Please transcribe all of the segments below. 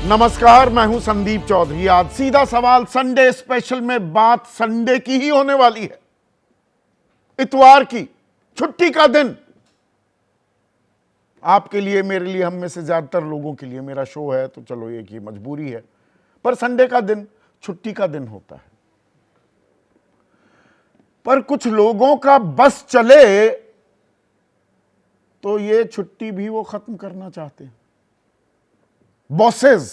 नमस्कार, मैं हूं संदीप चौधरी। आज सीधा सवाल संडे स्पेशल में बात संडे की ही होने वाली है। इतवार की छुट्टी का दिन आपके लिए, मेरे लिए, हम में से ज्यादातर लोगों के लिए, मेरा शो है तो चलो एक ही मजबूरी है, पर संडे का दिन छुट्टी का दिन होता है। पर कुछ लोगों का बस चले तो ये छुट्टी भी वो खत्म करना चाहते हैं। बॉसेस,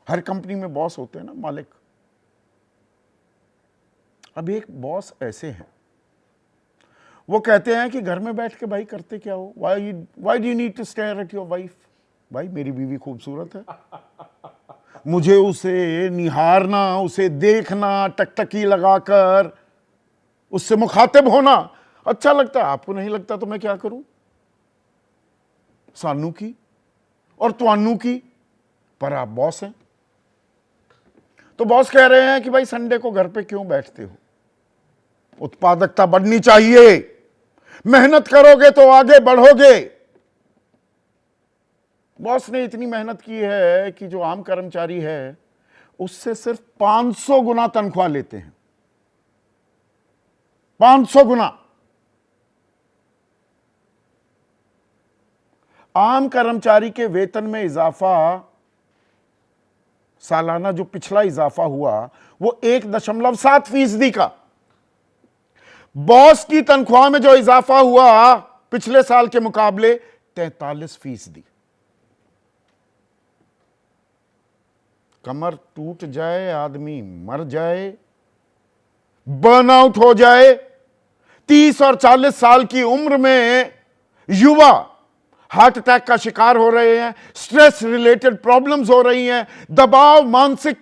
हर कंपनी में बॉस होते हैं ना, मालिक। अब एक बॉस ऐसे हैं, वो कहते हैं कि घर में बैठ के भाई करते क्या हो, why do you need to stare at your wife. भाई मेरी बीवी खूबसूरत है, मुझे उसे निहारना, उसे देखना, टकटकी लगाकर उससे मुखातिब होना अच्छा लगता है। आपको नहीं लगता तो मैं क्या करूं? सानू की और त्वानू की, पर आप बॉस हैं। तो बॉस कह रहे हैं कि भाई संडे को घर पे क्यों बैठते हो, उत्पादकता बढ़नी चाहिए, मेहनत करोगे तो आगे बढ़ोगे। बॉस ने इतनी मेहनत की है कि जो आम कर्मचारी है उससे सिर्फ 500 गुना तनख्वाह लेते हैं। 500 गुना। आम कर्मचारी के वेतन में इजाफा, सालाना जो पिछला इजाफा हुआ वो 1.7% का। बॉस की तनख्वाह में जो इजाफा हुआ पिछले साल के मुकाबले 43%। कमर टूट जाए, आदमी मर जाए, बर्नआउट हो जाए। 30 और 40 साल की उम्र में युवा हार्ट अटैक का शिकार हो रहे हैं, स्ट्रेस रिलेटेड प्रॉब्लम्स हो रही हैं, दबाव, मानसिक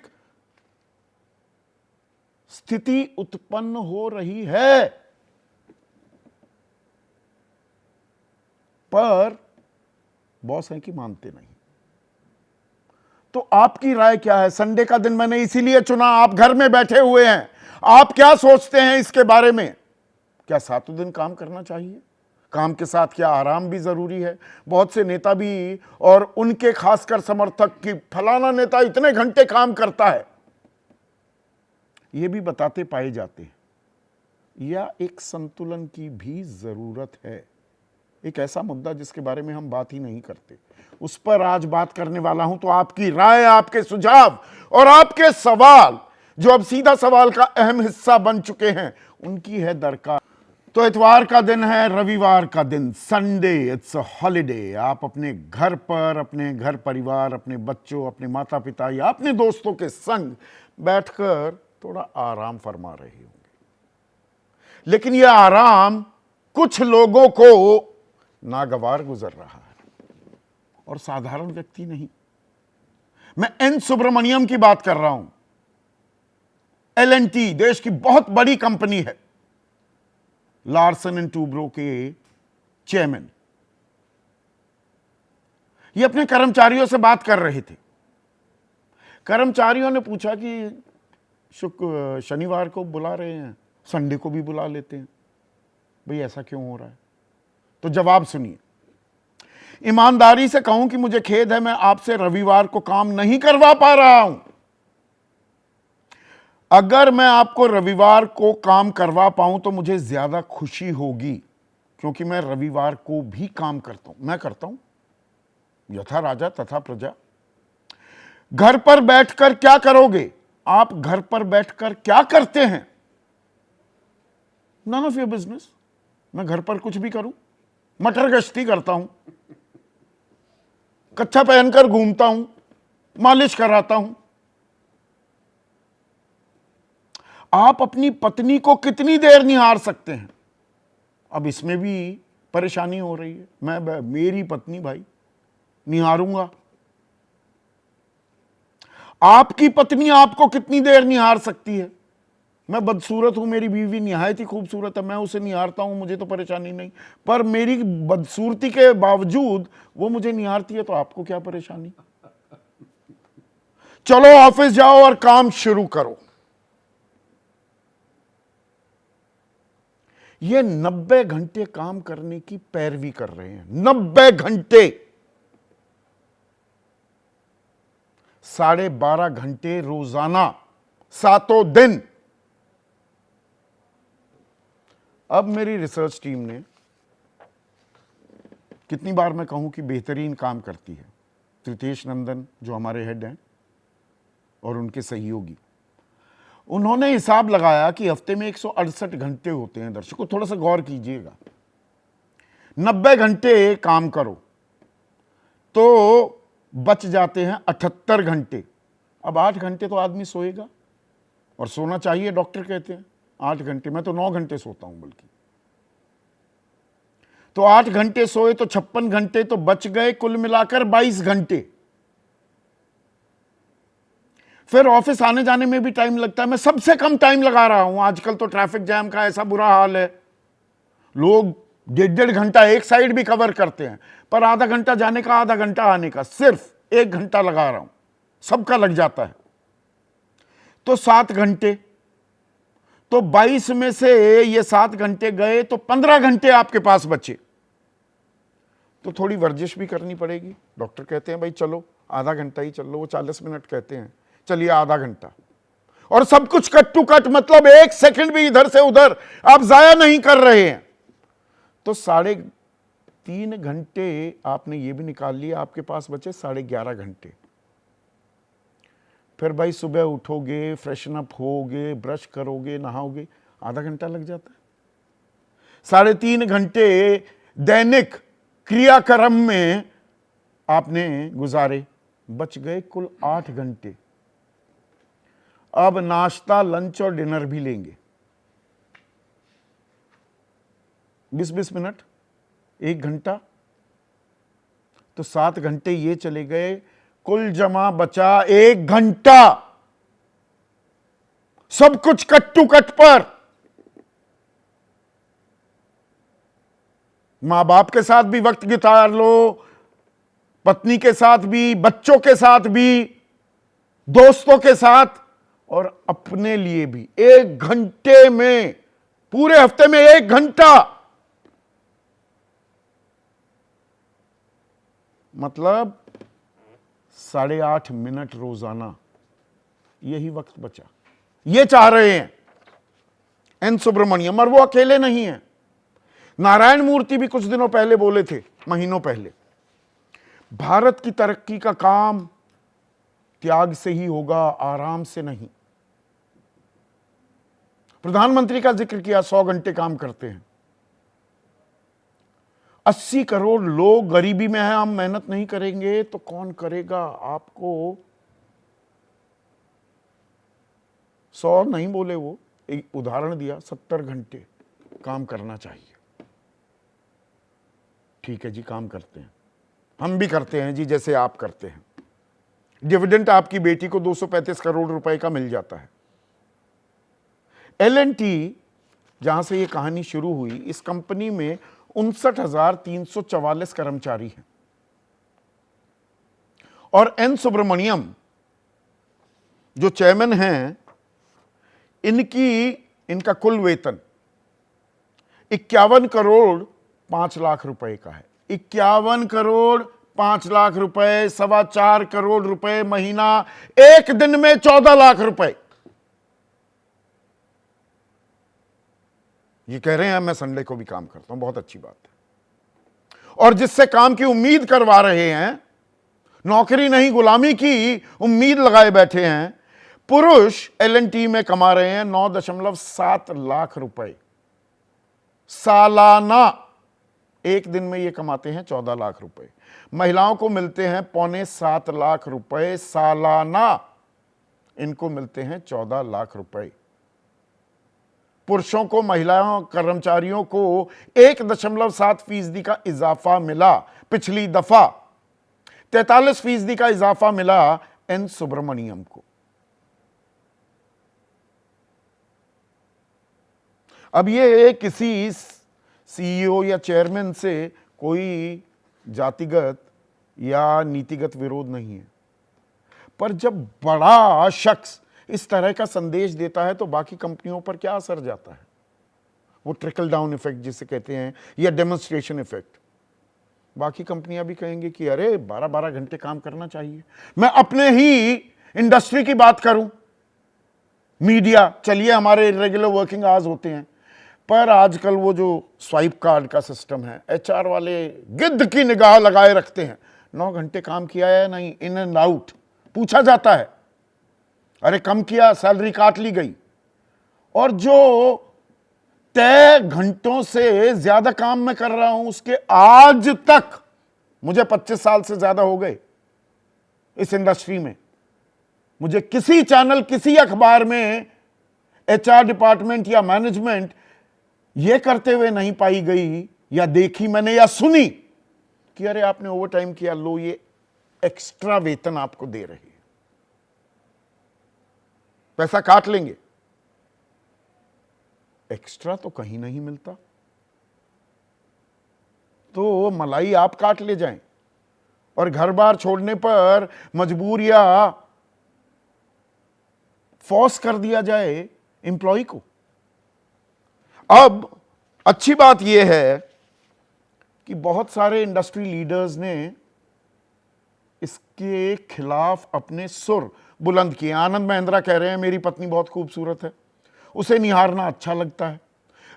स्थिति उत्पन्न हो रही है। पर बॉस है कि मानते नहीं। तो आपकी राय क्या है? संडे का दिन मैंने इसीलिए चुना, आप घर में बैठे हुए हैं, आप क्या सोचते हैं इसके बारे में? क्या 7 दिन काम करना चाहिए? काम के साथ क्या आराम भी जरूरी है? बहुत से नेता भी और उनके खासकर समर्थक कि फलाना नेता इतने घंटे काम करता है, यह भी बताते पाए जाते हैं। या एक संतुलन की भी जरूरत है। एक ऐसा मुद्दा जिसके बारे में हम बात ही नहीं करते, उस पर आज बात करने वाला हूं। तो आपकी राय, आपके सुझाव और आपके सवाल, जो अब सीधा सवाल का अहम हिस्सा बन चुके हैं, उनकी है दरकार। तो इतवार का दिन है, रविवार का दिन, संडे, इट्स अ हॉलिडे। आप अपने घर पर, अपने घर परिवार, अपने बच्चों, अपने माता पिता या अपने दोस्तों के संग बैठकर थोड़ा आराम फरमा रहे होंगे। लेकिन यह आराम कुछ लोगों को नागवार गुजर रहा है, और साधारण व्यक्ति नहीं। मैं एन सुब्रमण्यम की बात कर रहा हूं। L&T देश की बहुत बड़ी कंपनी है, लार्सन एंड टूब्रो के चेयरमैन। ये अपने कर्मचारियों से बात कर रहे थे। कर्मचारियों ने पूछा कि शनिवार को बुला रहे हैं, संडे को भी बुला लेते हैं, भाई ऐसा क्यों हो रहा है? तो जवाब सुनिए। ईमानदारी से कहूं कि मुझे खेद है, मैं आपसे रविवार को काम नहीं करवा पा रहा हूं। अगर मैं आपको रविवार को काम करवा पाऊं तो मुझे ज्यादा खुशी होगी, क्योंकि मैं रविवार को भी काम करता हूं। मैं करता हूं, यथा राजा तथा प्रजा। घर पर बैठकर क्या करोगे? आप घर पर बैठकर क्या करते हैं? None of your business. मैं घर पर कुछ भी करूं, मटर गश्ती करता हूं, कच्छा पहनकर घूमता हूं, मालिश कराता हूं। आप अपनी पत्नी को कितनी देर निहार सकते हैं? अब इसमें भी परेशानी हो रही है। मेरी पत्नी भाई निहारूंगा, आपकी पत्नी आपको कितनी देर निहार सकती है? मैं बदसूरत हूं, मेरी बीवी निहायत ही खूबसूरत है, मैं उसे निहारता हूं, मुझे तो परेशानी नहीं। पर मेरी बदसूरती के बावजूद वो मुझे निहारती है, तो आपको क्या परेशानी? चलो ऑफिस जाओ और काम शुरू करो। ये 90 घंटे काम करने की पैरवी कर रहे हैं। 90 घंटे। 12.5 घंटे रोजाना, 7 दिन। अब मेरी रिसर्च टीम ने, कितनी बार मैं कहूं कि बेहतरीन काम करती है, त्रितेश नंदन जो हमारे हेड हैं और उनके सहयोगी, उन्होंने हिसाब लगाया कि हफ्ते में 168 घंटे होते हैं। दर्शकों थोड़ा सा गौर कीजिएगा, 90 घंटे काम करो तो बच जाते हैं 78 घंटे। अब 8 घंटे तो आदमी सोएगा, और सोना चाहिए, डॉक्टर कहते हैं 8 घंटे। मैं तो 9 घंटे सोता हूं बल्कि। तो 8 घंटे सोए तो 56 घंटे तो बच गए, कुल मिलाकर 22 घंटे। फिर ऑफिस आने जाने में भी टाइम लगता है। मैं सबसे कम टाइम लगा रहा हूं। आजकल तो ट्रैफिक जैम का ऐसा बुरा हाल है, लोग 1.5 घंटा एक साइड भी कवर करते हैं, पर आधा घंटा जाने का, आधा घंटा आने का, सिर्फ 1 घंटा लगा रहा हूं। सबका लग जाता है। तो 7 घंटे, तो 22 में से ये 7 घंटे गए तो 15 घंटे आपके पास बचे। तो थोड़ी वर्जिश भी करनी पड़ेगी। डॉक्टर कहते हैं भाई चलो आधा घंटा ही चल लो, वो 40 मिनट कहते हैं, चलिए आधा घंटा। और सब कुछ कट टू कट, मतलब 1 सेकंड भी इधर से उधर आप जाया नहीं कर रहे हैं। तो 3.5 घंटे आपने ये भी निकाल लिया, आपके पास बचे 11.5 घंटे। फिर भाई सुबह उठोगे, फ्रेशन अप होगे, ब्रश करोगे, नहाओगे, आधा घंटा लग जाता है। 3.5 घंटे दैनिक क्रियाक्रम में आपने गुजारे, बच गए कुल 8 घंटे। अब नाश्ता, लंच और डिनर भी लेंगे, 20-20 मिनट, 1 घंटा, तो 7 घंटे ये चले गए, कुल जमा बचा 1 घंटा। सब कुछ कट टू कट पर। मां बाप के साथ भी वक्त बिता लो, पत्नी के साथ भी, बच्चों के साथ भी, दोस्तों के साथ, और अपने लिए भी। 1 घंटे में, पूरे हफ्ते में 1 घंटा, मतलब 8.5 मिनट रोजाना, यही वक्त बचा। ये चाह रहे हैं एन सुब्रमण्यम, और वो अकेले नहीं हैं। नारायण मूर्ति भी कुछ दिनों पहले बोले थे, महीनों पहले, भारत की तरक्की का काम त्याग से ही होगा, आराम से नहीं। प्रधानमंत्री का जिक्र किया, 100 घंटे काम करते हैं। 80 करोड़ लोग गरीबी में हैं, हम मेहनत नहीं करेंगे तो कौन करेगा? आपको 100 नहीं बोले, वो एक उदाहरण दिया, 70 घंटे काम करना चाहिए। ठीक है जी, काम करते हैं, हम भी करते हैं जी, जैसे आप करते हैं। डिविडेंड आपकी बेटी को 235 करोड़ रुपए का मिल जाता है। L&T, जहां से ये कहानी शुरू हुई, इस कंपनी में 59,344 कर्मचारी हैं। और एन सुब्रमण्यम जो चेयरमैन हैं, इनका कुल वेतन 51 करोड़ 5 लाख रुपए का है। 51 करोड़ 5 लाख रुपए, 4.25 करोड़ रुपए महीना, एक दिन में 14 लाख रुपए। ये कह रहे हैं मैं संडे को भी काम करता हूं, बहुत अच्छी बात है। और जिससे काम की उम्मीद करवा रहे हैं, नौकरी नहीं गुलामी की उम्मीद लगाए बैठे हैं, पुरुष L&T में कमा रहे हैं 9.7 लाख रुपए सालाना। एक दिन में ये कमाते हैं 14 लाख रुपए। महिलाओं को मिलते हैं 6.25 लाख रुपए सालाना, इनको मिलते हैं 14 लाख रुपए। पुरुषों को, महिलाओं कर्मचारियों को 1.7% का इजाफा मिला पिछली दफा, 43% का इजाफा मिला एन सुब्रमण्यम को। अब ये किसी CEO या चेयरमैन से कोई जातिगत या नीतिगत विरोध नहीं है, पर जब बड़ा शख्स इस तरह का संदेश देता है तो बाकी कंपनियों पर क्या असर जाता है? वो ट्रिकल डाउन इफेक्ट जिसे कहते हैं, या डेमोन्स्ट्रेशन इफेक्ट। बाकी कंपनियां भी कहेंगी कि अरे 12-12 घंटे काम करना चाहिए। मैं अपने ही इंडस्ट्री की बात करूं, मीडिया, चलिए हमारे रेगुलर वर्किंग आवर्स होते हैं, पर आजकल वो जो स्वाइप कार्ड का सिस्टम है, एचआर वाले गिद्ध की निगाह लगाए रखते हैं, 9 घंटे काम किया है नहीं, इन एंड आउट पूछा जाता है, अरे कम किया, सैलरी काट ली गई। और जो तय घंटों से ज्यादा काम मैं कर रहा हूं, उसके आज तक, मुझे 25 साल से ज्यादा हो गए इस इंडस्ट्री में, मुझे किसी चैनल, किसी अखबार में एचआर डिपार्टमेंट या मैनेजमेंट यह करते हुए नहीं पाई गई, या देखी मैंने या सुनी कि अरे आपने ओवर टाइम किया, लो ये एक्स्ट्रा वेतन आपको दे रहे हैं, पैसा काट लेंगे। एक्स्ट्रा तो कहीं नहीं मिलता, तो मलाई आप काट ले जाएं और घर बार छोड़ने पर मजबूर या फोर्स कर दिया जाए एम्प्लॉय को। अब अच्छी बात यह है कि बहुत सारे इंडस्ट्री लीडर्स ने इसके खिलाफ अपने सुर बुलंद किए। आनंद महिंद्रा कह रहे हैं मेरी पत्नी बहुत खूबसूरत है, उसे निहारना अच्छा लगता है।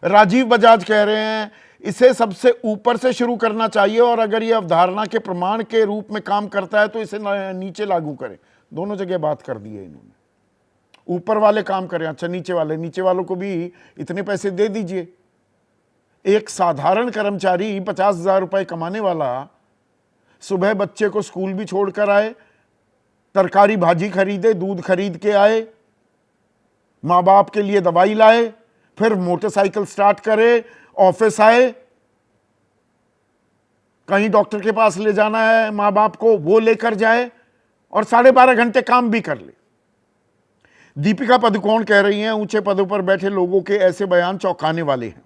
राजीव बजाज कह रहे हैं इसे सबसे ऊपर से शुरू करना चाहिए, और अगर यह अवधारणा के प्रमाण के रूप में काम करता है तो इसे नीचे लागू करें। दोनों जगह बात कर दी है इन्होंने, ऊपर वाले काम करें, अच्छा नीचे वालों को भी इतने पैसे दे दीजिए। एक साधारण कर्मचारी 50,000 रुपए कमाने वाला सुबह बच्चे को स्कूल भी छोड़कर आए, तरकारी भाजी खरीदे, दूध खरीद के आए, माँ बाप के लिए दवाई लाए, फिर मोटरसाइकिल स्टार्ट करे, ऑफिस आए, कहीं डॉक्टर के पास ले जाना है माँ बाप को, वो लेकर जाए, और 12.5 घंटे काम भी कर ले। दीपिका पादुकोण कह रही हैं ऊंचे पदों पर बैठे लोगों के ऐसे बयान चौंकाने वाले हैं।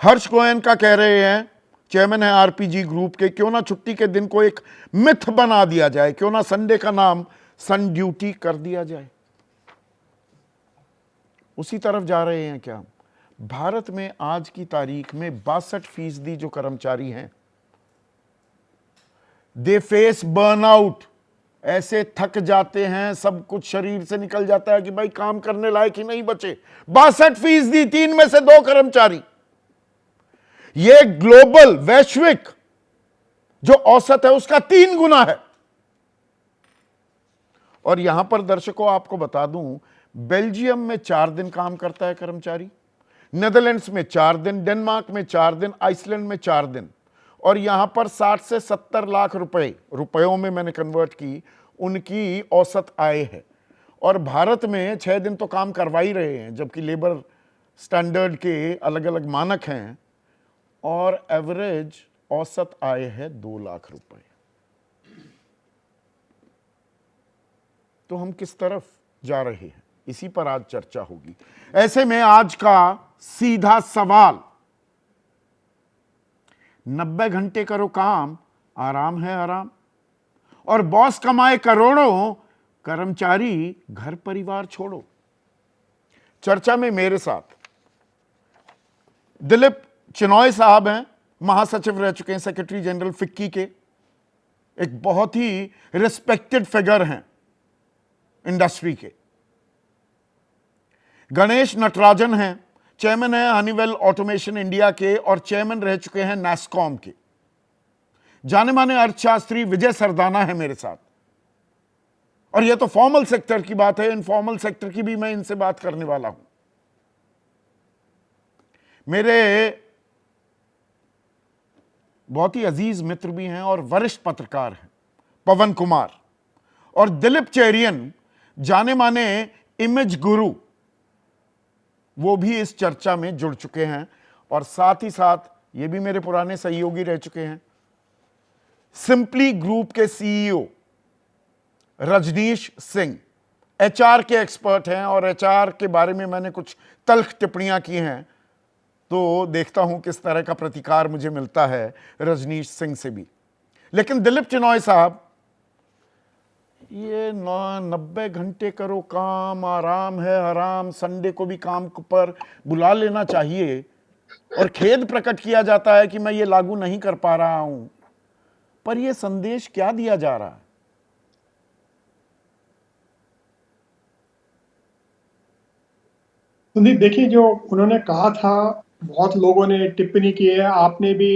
हर्ष गोयनका कह रहे हैं, चेयरमैन है आरपीजी ग्रुप के, क्यों ना छुट्टी के दिन को एक मिथ बना दिया जाए, क्यों ना संडे का नाम सन ड्यूटी कर दिया जाए। उसी तरफ जा रहे हैं क्या? भारत में आज की तारीख में 62% जो कर्मचारी हैं, दे फेस बर्नआउट, ऐसे थक जाते हैं, सब कुछ शरीर से निकल जाता है कि भाई काम करने लायक ही नहीं बचे। 62%, 3 में से 2 कर्मचारी। यह ग्लोबल, वैश्विक जो औसत है उसका 3 गुना है। और यहां पर दर्शकों आपको बता दूं, बेल्जियम में 4 दिन काम करता है कर्मचारी, नेदरलैंड्स में 4 दिन, डेनमार्क में 4 दिन, आइसलैंड में 4 दिन, और यहां पर 60 से 70 लाख रुपए, रुपयों में मैंने कन्वर्ट की, उनकी औसत आय है। और भारत में 6 दिन तो काम करवा ही रहे हैं, जबकि लेबर स्टैंडर्ड के अलग अलग मानक हैं, और एवरेज औसत आय है 2 लाख रुपए। तो हम किस तरफ जा रहे हैं, इसी पर आज चर्चा होगी। ऐसे में आज का सीधा सवाल, 90 घंटे करो काम, आराम है आराम, और बॉस कमाए करोड़ों, कर्मचारी घर परिवार छोड़ो। चर्चा में मेरे साथ दिलीप चिनॉय साहब हैं, महासचिव रह चुके हैं, सेक्रेटरी जनरल फिक्की के, एक बहुत ही रिस्पेक्टेड फिगर हैं इंडस्ट्री के। गणेश नटराजन हैं, चेयरमैन है हनीवेल ऑटोमेशन इंडिया के, और चेयरमैन रह चुके हैं नैस्कॉम के। जाने माने अर्थशास्त्री विजय सरदाना है मेरे साथ, और यह तो फॉर्मल सेक्टर की बात है, इनफॉर्मल सेक्टर की भी मैं इनसे बात करने वाला हूं। मेरे बहुत ही अजीज मित्र भी हैं और वरिष्ठ पत्रकार हैं पवन कुमार, और दिलीप चेरियन, जाने माने इमेज गुरु, वो भी इस चर्चा में जुड़ चुके हैं, और साथ ही साथ ये भी मेरे पुराने सहयोगी रह चुके हैं, सिंपली ग्रुप के सीईओ रजनीश सिंह, एचआर के एक्सपर्ट हैं, और एचआर के बारे में मैंने कुछ तल्ख टिप्पणियां की हैं, तो देखता हूं किस तरह का प्रतिकार मुझे मिलता है रजनीश सिंह से भी। लेकिन दिलीप चिनॉय साहब, ये 90 घंटे करो काम, आराम है आराम, संडे को भी काम पर बुला लेना चाहिए, और खेद प्रकट किया जाता है कि मैं ये लागू नहीं कर पा रहा हूं। पर यह संदेश क्या दिया जा रहा है? संदीप, देखिए, जो उन्होंने कहा था, बहुत लोगों ने टिप्पणी की है, आपने भी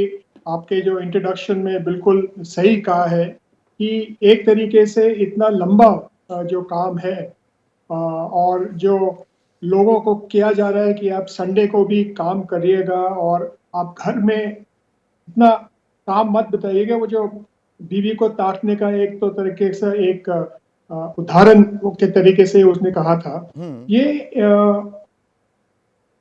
आपके जो इंट्रोडक्शन में बिल्कुल सही कहा है कि एक तरीके से इतना लंबा जो काम है और जो लोगों को किया जा रहा है कि आप संडे को भी काम करिएगा और आप घर में इतना काम मत बताइएगा, वो जो बीवी को ताड़ने का एक तो तरीके से एक उदाहरण के तरीके से उसने कहा था। ये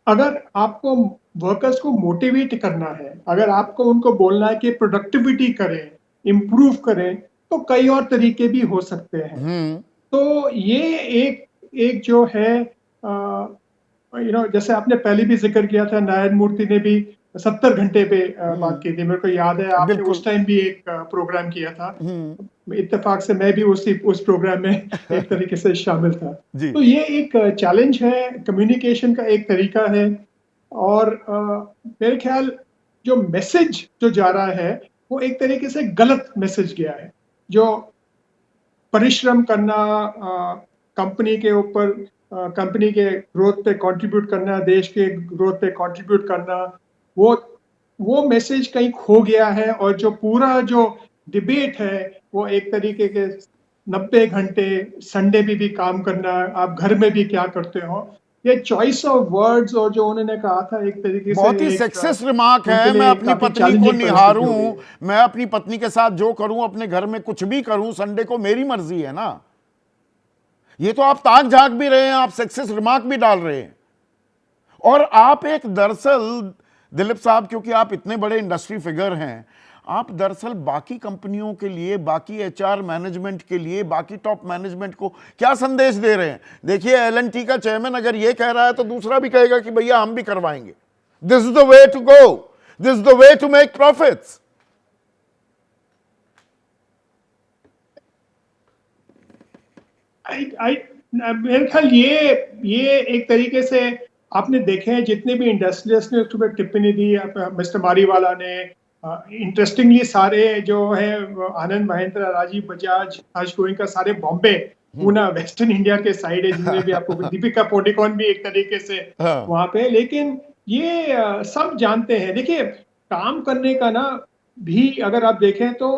अगर आपको वर्कर्स को मोटिवेट करना है, अगर आपको उनको बोलना है कि प्रोडक्टिविटी करें, इम्प्रूव करें, तो कई और तरीके भी हो सकते हैं। तो ये एक एक जो है जैसे आपने पहले भी जिक्र किया था, नारायण मूर्ति ने भी 70 घंटे पे बात की थी। मेरे को याद है आपने उस टाइम भी एक प्रोग्राम किया था। इत्तेफाक से मैं भी उस प्रोग्राम में एक तरीके से शामिल था। तो ये एक चैलेंज है, कम्युनिकेशन का एक तरीका है। और मेरे ख्याल जो मैसेज जो जा रहा है वो एक तरीके से गलत मैसेज गया है। जो परिश्रम करना, कंपनी के ऊपर, कंपनी के ग्रोथ पे कंट्रीब्यूट करना, देश के ग्रोथ पे कंट्रीब्यूट करना, वो मैसेज कहीं खो गया है। और जो पूरा जो डिबेट है वो एक तरीके के 90 घंटे संडे भी काम करना, आप घर में भी क्या करते हो, ये चॉइस ऑफ वर्ड्स और जो उन्होंने कहा था एक तरीके से बहुत ही सेक्सिस्ट रिमार्क है। मैं अपनी पत्नी को निहारूं, मैं अपनी पत्नी के साथ जो करूं, अपने घर में कुछ भी करूं, संडे को मेरी मर्जी है ना। ये तो आप ताक झांक भी रहे हैं, आप सेक्सिस्ट रिमार्क भी डाल रहे हैं। और आप एक दरअसल दिलीप साहब, क्योंकि आप इतने बड़े इंडस्ट्री फिगर हैं, आप दरअसल बाकी कंपनियों के लिए, बाकी एचआर मैनेजमेंट के लिए, बाकी टॉप मैनेजमेंट को क्या संदेश दे रहे हैं? देखिए, एल&टी का चेयरमैन अगर ये कह रहा है तो दूसरा भी कहेगा कि भैया हम भी करवाएंगे। This is the way to go, this is the way to make profits. मेरे ख्याल ये एक तरीके से आपने देखे हैं, जितने भी इंडस्ट्रियलिस्ट ने उसमें टिप्पणी दी, मिस्टर मारीवाला ने, इंटरेस्टिंगली सारे जो है आनंद महिंद्रा, राजीव बजाज, हर्ष गोयनका, सारे बॉम्बे, पूना, वेस्टर्न इंडिया के साइड है, जिसमें भी आपको दीपिका पादुकोण भी एक तरीके से वहां पे। लेकिन ये सब जानते हैं, देखिए, काम करने का ना भी अगर आप देखें तो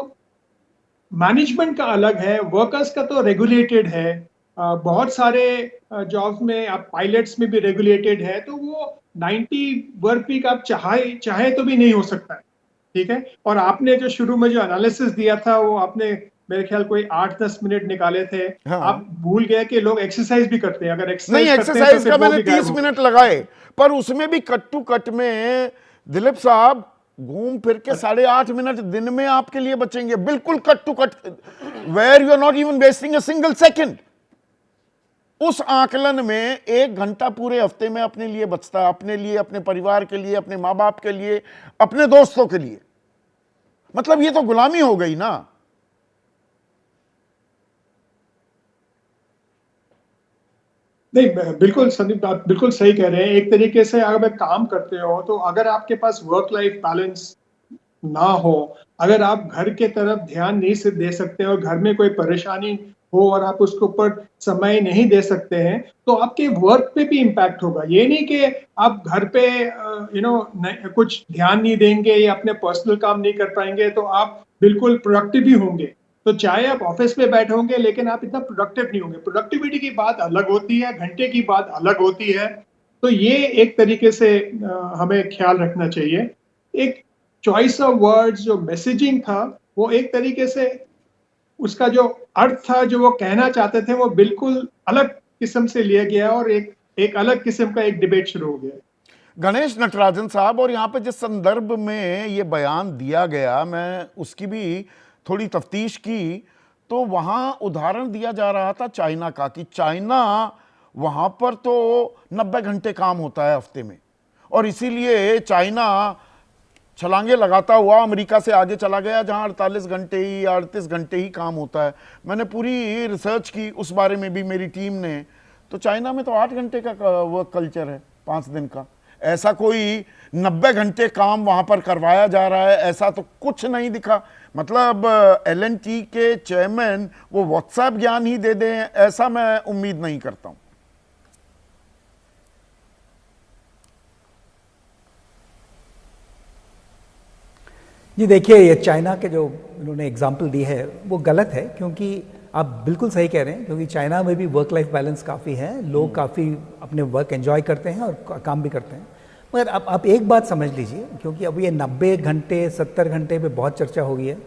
मैनेजमेंट का अलग है, वर्कर्स का तो रेगुलेटेड है। बहुत सारे जॉब्स में, आप पायलट्स में भी रेगुलेटेड है, तो वो 90 वर्क वीक आप चाहे तो भी नहीं हो सकता है, ठीक है। और आपने जो शुरू में जो एनालिसिस दिया था, वो आपने मेरे ख्याल कोई 8-10 मिनट निकाले थे। आप भूल गए कि लोग एक्सरसाइज भी करते हैं। अगर एक्सरसाइज का मैंने 30 मिनट लगाए, पर उसमें भी कट टू कट में दिलीप साहब घूम फिर के 8.5 मिनट दिन में आपके लिए बचेंगे, बिल्कुल cut to cut, where you are not even wasting a single second. उस आकलन में 1 घंटा पूरे हफ्ते में अपने लिए बचता है, अपने लिए, अपने परिवार के लिए, अपने मां बाप के लिए, अपने दोस्तों के लिए। मतलब ये तो गुलामी हो गई ना। नहीं, बिल्कुल संदीप, आप बिल्कुल सही कह रहे हैं। एक तरीके से अगर आप काम करते हो, तो अगर आपके पास वर्क लाइफ बैलेंस ना हो, अगर आप घर के तरफ ध्यान नहीं से दे सकते और घर में कोई परेशानी हो और आप उसके ऊपर समय नहीं दे सकते हैं, तो आपके वर्क पे भी इम्पैक्ट होगा। ये नहीं कि आप घर पे कुछ ध्यान नहीं देंगे या अपने पर्सनल काम नहीं कर पाएंगे तो आप बिल्कुल प्रोडक्टिव ही होंगे। तो चाहे आप ऑफिस में बैठे होंगे, लेकिन आप इतना प्रोडक्टिव नहीं होंगे। प्रोडक्टिविटी की बात अलग होती है, घंटे की बात अलग होती है। तो ये एक तरीके से हमें ख्याल रखना चाहिए। एक चॉइस ऑफ वर्ड्स, जो मैसेजिंग था, वो एक तरीके से उसका जो अर्थ था, जो वो कहना चाहते थे, वो बिल्कुल अलग किस्म से लिया गया और एक अलग किस्म का एक डिबेट शुरू हो गया। गणेश नटराजन साहब, और यहाँ पे जिस संदर्भ में ये बयान दिया गया, मैं उसकी भी थोड़ी तफ्तीश की, तो वहाँ उदाहरण दिया जा रहा था चाइना का, कि चाइना, वहाँ पर तो 90 घंटे काम होता है हफ्ते में, और इसीलिए चाइना छलांगे लगाता हुआ अमेरिका से आगे चला गया, जहां 48 घंटे ही, 38 घंटे ही काम होता है। मैंने पूरी रिसर्च की उस बारे में भी, मेरी टीम ने, तो चाइना में तो 8 घंटे का वर्क कल्चर है, 5 दिन का। ऐसा कोई 90 घंटे काम वहां पर करवाया जा रहा है, ऐसा तो कुछ नहीं दिखा। मतलब L&T के चेयरमैन वो व्हाट्सएप ज्ञान ही दे दें, ऐसा मैं उम्मीद नहीं करता हूं। जी देखिए, ये चाइना के जो इन्होंने एग्जाम्पल दी है वो गलत है, क्योंकि आप बिल्कुल सही कह रहे हैं, क्योंकि चाइना में भी वर्क लाइफ बैलेंस काफ़ी है, लोग काफ़ी अपने वर्क एंजॉय करते हैं और काम भी करते हैं। मगर अब आप एक बात समझ लीजिए, क्योंकि अब ये 90 घंटे 70 घंटे पे बहुत चर्चा हो गई है,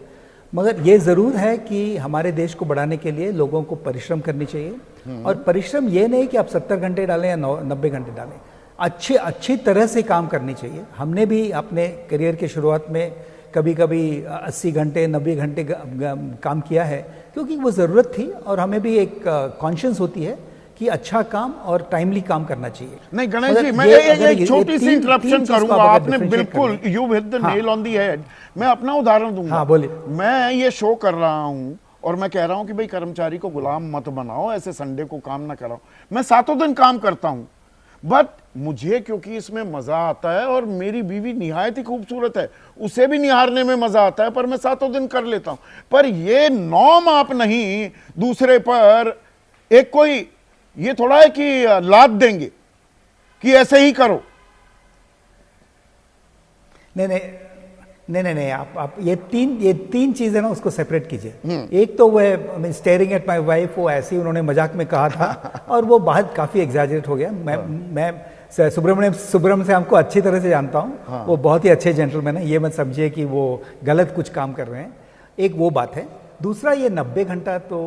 मगर ये ज़रूर है कि हमारे देश को बढ़ाने के लिए लोगों को परिश्रम करनी चाहिए। और परिश्रम ये नहीं कि आप 70 घंटे डालें या 90 घंटे डालें, अच्छी तरह से काम करनी चाहिए। हमने भी अपने करियर के शुरुआत में कभी कभी 80 घंटे 90 घंटे काम किया है, क्योंकि वो ज़रूरत थी, और हमें भी एक कॉन्शियस होती है कि अच्छा काम और टाइमली काम करना चाहिए। नहीं गणेश जी, मैं एक छोटी सी इंटरप्शन करूंगा, आपने बिल्कुल you hit the nail on the head. मैं अपना उदाहरण दूंगा। हाँ बोलिए। मैं ये शो कर रहा हूं और मैं कह रहा हूं कि भाई कर्मचारी को गुलाम मत बनाओ, ऐसे संडे को काम ना कराओ। मैं 7 दिन काम करता हूं, बट मुझे क्योंकि इसमें मजा आता है, और मेरी बीवी निहायत ही खूबसूरत है, उसे भी निहारने में मजा आता है, पर मैं 7 दिन कर लेता हूं। पर ये नॉर्म आप नहीं दूसरे पर एक कोई ये थोड़ा है कि लाद देंगे कि ऐसे ही करो। नहीं, आप ये तीन चीजें ना उसको सेपरेट कीजिए। एक तो वो स्टेयरिंग एट माय वाइफ, वो ऐसे ही उन्होंने मजाक में कहा था और वो बात काफी एग्जैजरेट हो गया। मैं सुब्रमण्यम से हमको अच्छी तरह से जानता हूँ। वो बहुत ही अच्छे जेंटलमैन है, ये मत समझिए कि वो गलत कुछ काम कर रहे हैं। एक वो बात है। दूसरा, ये 90 घंटा तो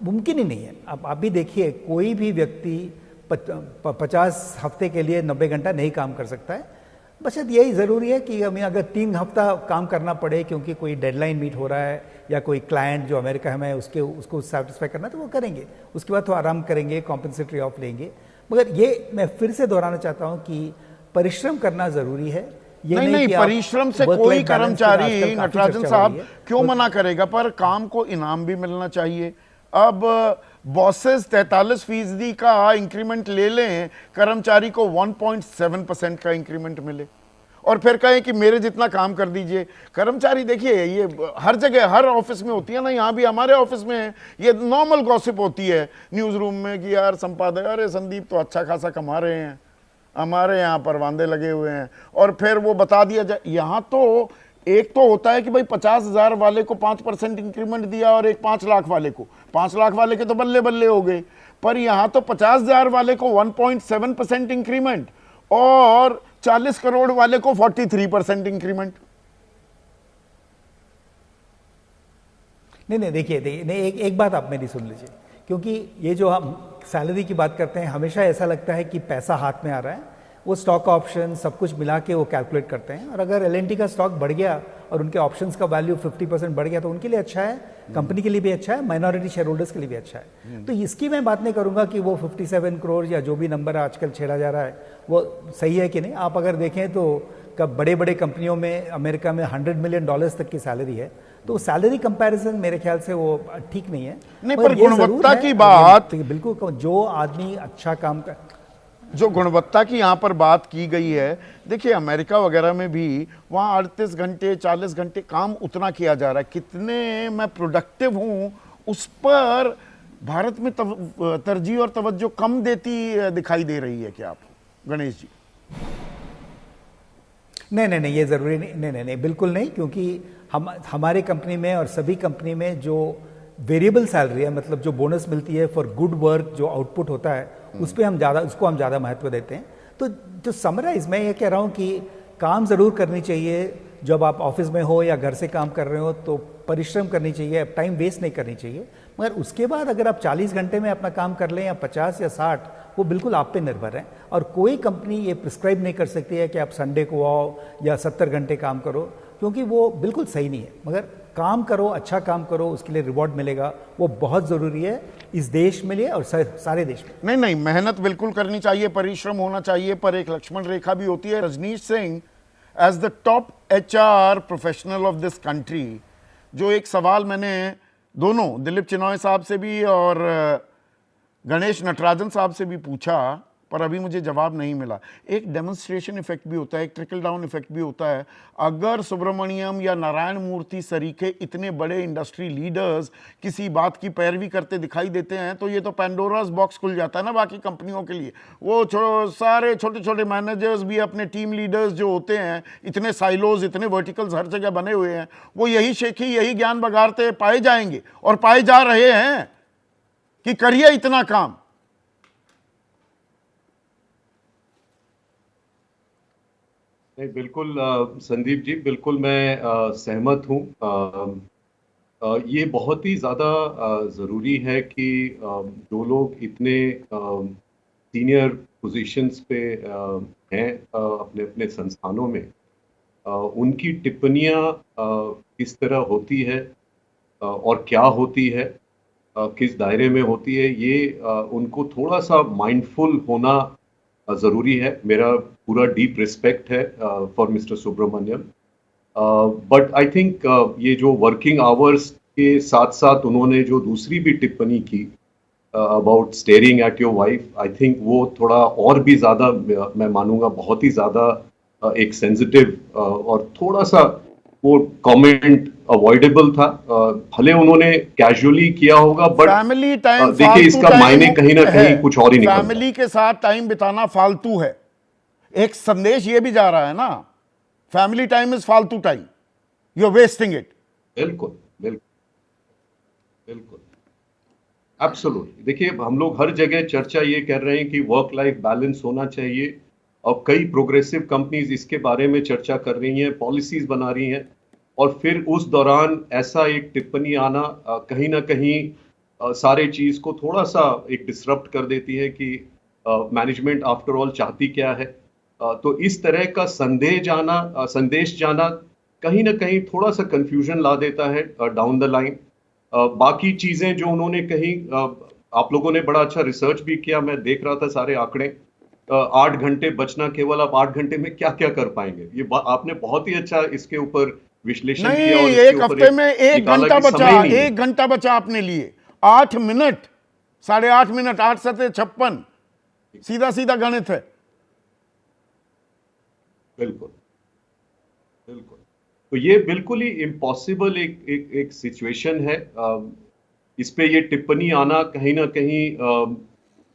मुमकिन ही नहीं है। अब आप भी देखिए, कोई भी व्यक्ति 50 हफ्ते के लिए 90 घंटा नहीं काम कर सकता है। बस यही ज़रूरी है कि हमें अगर 3 हफ्ता काम करना पड़े क्योंकि कोई डेडलाइन मीट हो रहा है, या कोई क्लाइंट जो अमेरिका में उसको सेटिस्फाई करना है, तो वो करेंगे। उसके बाद तो आराम करेंगे, कॉम्पनसेटरी ऑफ लेंगे। मगर ये मैं फिर से दोहराना चाहता हूँ कि परिश्रम करना ज़रूरी है। ये नहीं, परिश्रम से कोई कर्मचारी नटराजन साहब क्यों मना करेगा, पर काम को इनाम भी मिलना चाहिए। अब बॉसेस 43% का इंक्रीमेंट ले लें, कर्मचारी को 1.7% का इंक्रीमेंट मिले, और फिर कहें कि मेरे जितना काम कर दीजिए। कर्मचारी देखिए, ये हर जगह हर ऑफिस में होती है ना, यहाँ भी हमारे ऑफिस में है, ये नॉर्मल गॉसिप होती है न्यूज़ रूम में कि यार संपादक, अरे संदीप तो अच्छा खासा कमा रहे हैं, हमारे यहाँ परवांदे लगे हुए हैं, और फिर वो बता दिया जाए। यहाँ तो एक तो होता है कि भाई 50,000 वाले को 5% इंक्रीमेंट दिया, और एक 5 लाख वाले को, 5 लाख वाले के तो बल्ले बल्ले हो गए। पर यहाँ तो 50,000 वाले को 1.7% इंक्रीमेंट, और 40 करोड़ वाले को 43% इंक्रीमेंट। नहीं, देखिए एक बात आप मेरी सुन लीजिए, क्योंकि ये जो हम सैलरी की बात करते हैं, हमेशा ऐसा लगता है कि पैसा हाथ में आ रहा है। वो स्टॉक ऑप्शन सब कुछ मिला के वो कैलकुलेट करते हैं, और अगर L&T का स्टॉक बढ़ गया और उनके ऑप्शंस का वैल्यू 50% बढ़ गया, तो उनके लिए अच्छा है, कंपनी के लिए भी अच्छा है, माइनॉरिटी शेयर होल्डर्स के लिए भी अच्छा है। तो इसकी मैं बात नहीं करूंगा कि वो 57 करोड़ या जो भी नंबर आजकल छेड़ा जा रहा है वो सही है कि नहीं। आप अगर देखें तो कब बड़े बड़े कंपनियों में अमेरिका में $100 मिलियन तक की सैलरी है, तो सैलरी कंपैरिजन मेरे ख्याल से वो ठीक नहीं है। नहीं, पर गुणवत्ता की बात, बिल्कुल, जो आदमी अच्छा काम कर, जो गुणवत्ता की यहाँ पर बात की गई है, देखिए अमेरिका वगैरह में भी वहाँ 38 घंटे 40 घंटे काम उतना किया जा रहा है। कितने मैं प्रोडक्टिव हूँ उस पर भारत में तरजीह और तवज्जो कम देती दिखाई दे रही है क्या आपको गणेश जी? नहीं, ये ज़रूरी नहीं, नहीं, बिल्कुल नहीं, क्योंकि हमारे कंपनी में और सभी कंपनी में जो वेरिएबल सैलरी है, मतलब जो बोनस मिलती है फॉर गुड वर्क, जो आउटपुट होता है, उस पर उसको हम ज़्यादा महत्व देते हैं। तो जो समराइज मैं ये कह रहा हूँ कि काम ज़रूर करनी चाहिए। जब आप ऑफिस में हो या घर से काम कर रहे हो तो परिश्रम करनी चाहिए, टाइम वेस्ट नहीं करनी चाहिए। मगर उसके बाद अगर आप 40 घंटे में अपना काम कर लें या 50 या 60, वो बिल्कुल आप पे निर्भर है, और कोई कंपनी ये प्रिस्क्राइब नहीं कर सकती है कि आप संडे को आओ या 70 घंटे काम करो, क्योंकि वो बिल्कुल सही नहीं है। मगर काम करो, अच्छा काम करो, उसके लिए रिवॉर्ड मिलेगा, वो बहुत ज़रूरी है इस देश में लिए और सारे देश में। नहीं, मेहनत बिल्कुल करनी चाहिए, परिश्रम होना चाहिए, पर एक लक्ष्मण रेखा भी होती है। Rajneesh Singh, as the top HR professional of this country, जो एक सवाल मैंने दोनों दिलीप चिनॉय साहब से भी और गणेश नटराजन साहब से भी पूछा पर अभी मुझे जवाब नहीं मिला। एक डेमोन्स्ट्रेशन इफेक्ट भी होता है, एक ट्रिकल डाउन इफेक्ट भी होता है। अगर सुब्रमण्यम या नारायण मूर्ति सरीखे इतने बड़े इंडस्ट्री लीडर्स किसी बात की पैरवी करते दिखाई देते हैं तो ये तो पैंडोरास बॉक्स खुल जाता है ना बाकी कंपनियों के लिए। वो सारे छोटे छोटे मैनेजर्स भी, अपने टीम लीडर्स जो होते हैं, इतने साइलोज, इतने वर्टिकल्स हर जगह बने हुए हैं, वो यही शेखी, यही ज्ञान बगाड़ते पाए जाएंगे और पाए जा रहे हैं कि करिए इतना काम। नहीं, बिल्कुल संदीप जी, बिल्कुल मैं सहमत हूँ। ये बहुत ही ज़्यादा ज़रूरी है कि जो लोग इतने सीनियर पोजीशंस पे हैं अपने अपने संस्थानों में, उनकी टिप्पणियाँ किस तरह होती है और क्या होती है, किस दायरे में होती है, ये उनको थोड़ा सा माइंडफुल होना ज़रूरी है। मेरा पूरा डीप रिस्पेक्ट है for mister Subramaniam, but I think ये जो वर्किंग आवर्स के साथ साथ उन्होंने जो दूसरी भी टिप्पणी की about staring at your wife, I think वो थोड़ा और भी ज़्यादा, मैं मानूंगा बहुत ही ज़्यादा एक सेंसिटिव और थोड़ा सा वो कमेंट अवॉइडेबल था। भले उन्होंने कैजुअली किया होगा, बट फैमिली टाइम, देखिए इसका मायने कहीं ना कहीं कुछ और ही निकलता है। फैमिली के साथ टाइम बिताना फालतू है, एक संदेश ये भी जा रहा है ना, फैमिली टाइम इज फालतू time, you are wasting it. बिल्कुल बिल्कुल बिल्कुल, एब्सोल्युटली। देखिए, हम लोग हर जगह चर्चा ये कर रहे हैं कि वर्क लाइफ बैलेंस होना चाहिए, और कई प्रोग्रेसिव कंपनीज इसके बारे में चर्चा कर रही हैं, पॉलिसीज बना रही हैं, और फिर उस दौरान ऐसा एक टिप्पणी आना कहीं ना कहीं सारे चीज को थोड़ा सा एक डिसरप्ट कर देती है कि मैनेजमेंट आफ्टर ऑल चाहती क्या है। तो इस तरह का संदेश जाना कहीं ना कहीं थोड़ा सा कंफ्यूजन ला देता है डाउन द लाइन। बाकी चीजें जो उन्होंने कही, आप लोगों ने बड़ा अच्छा रिसर्च भी किया, मैं देख रहा था सारे आंकड़े। 8 घंटे बचना, केवल आप 8 घंटे में क्या क्या कर पाएंगे, ये आपने बहुत ही अच्छा इसके ऊपर विश्लेषण नहीं, किया। और एक हफ्ते में 1 घंटा बचा, 1 घंटा बचा अपने लिए, 8 मिनट, 8.5 मिनट, 8 सते 56, सीधा सीधा गणित है। बिल्कुल बिल्कुल, तो ये बिल्कुल ही इम्पॉसिबल एक सिचुएशन है। इस पे ये टिप्पणी आना कहीं ना कहीं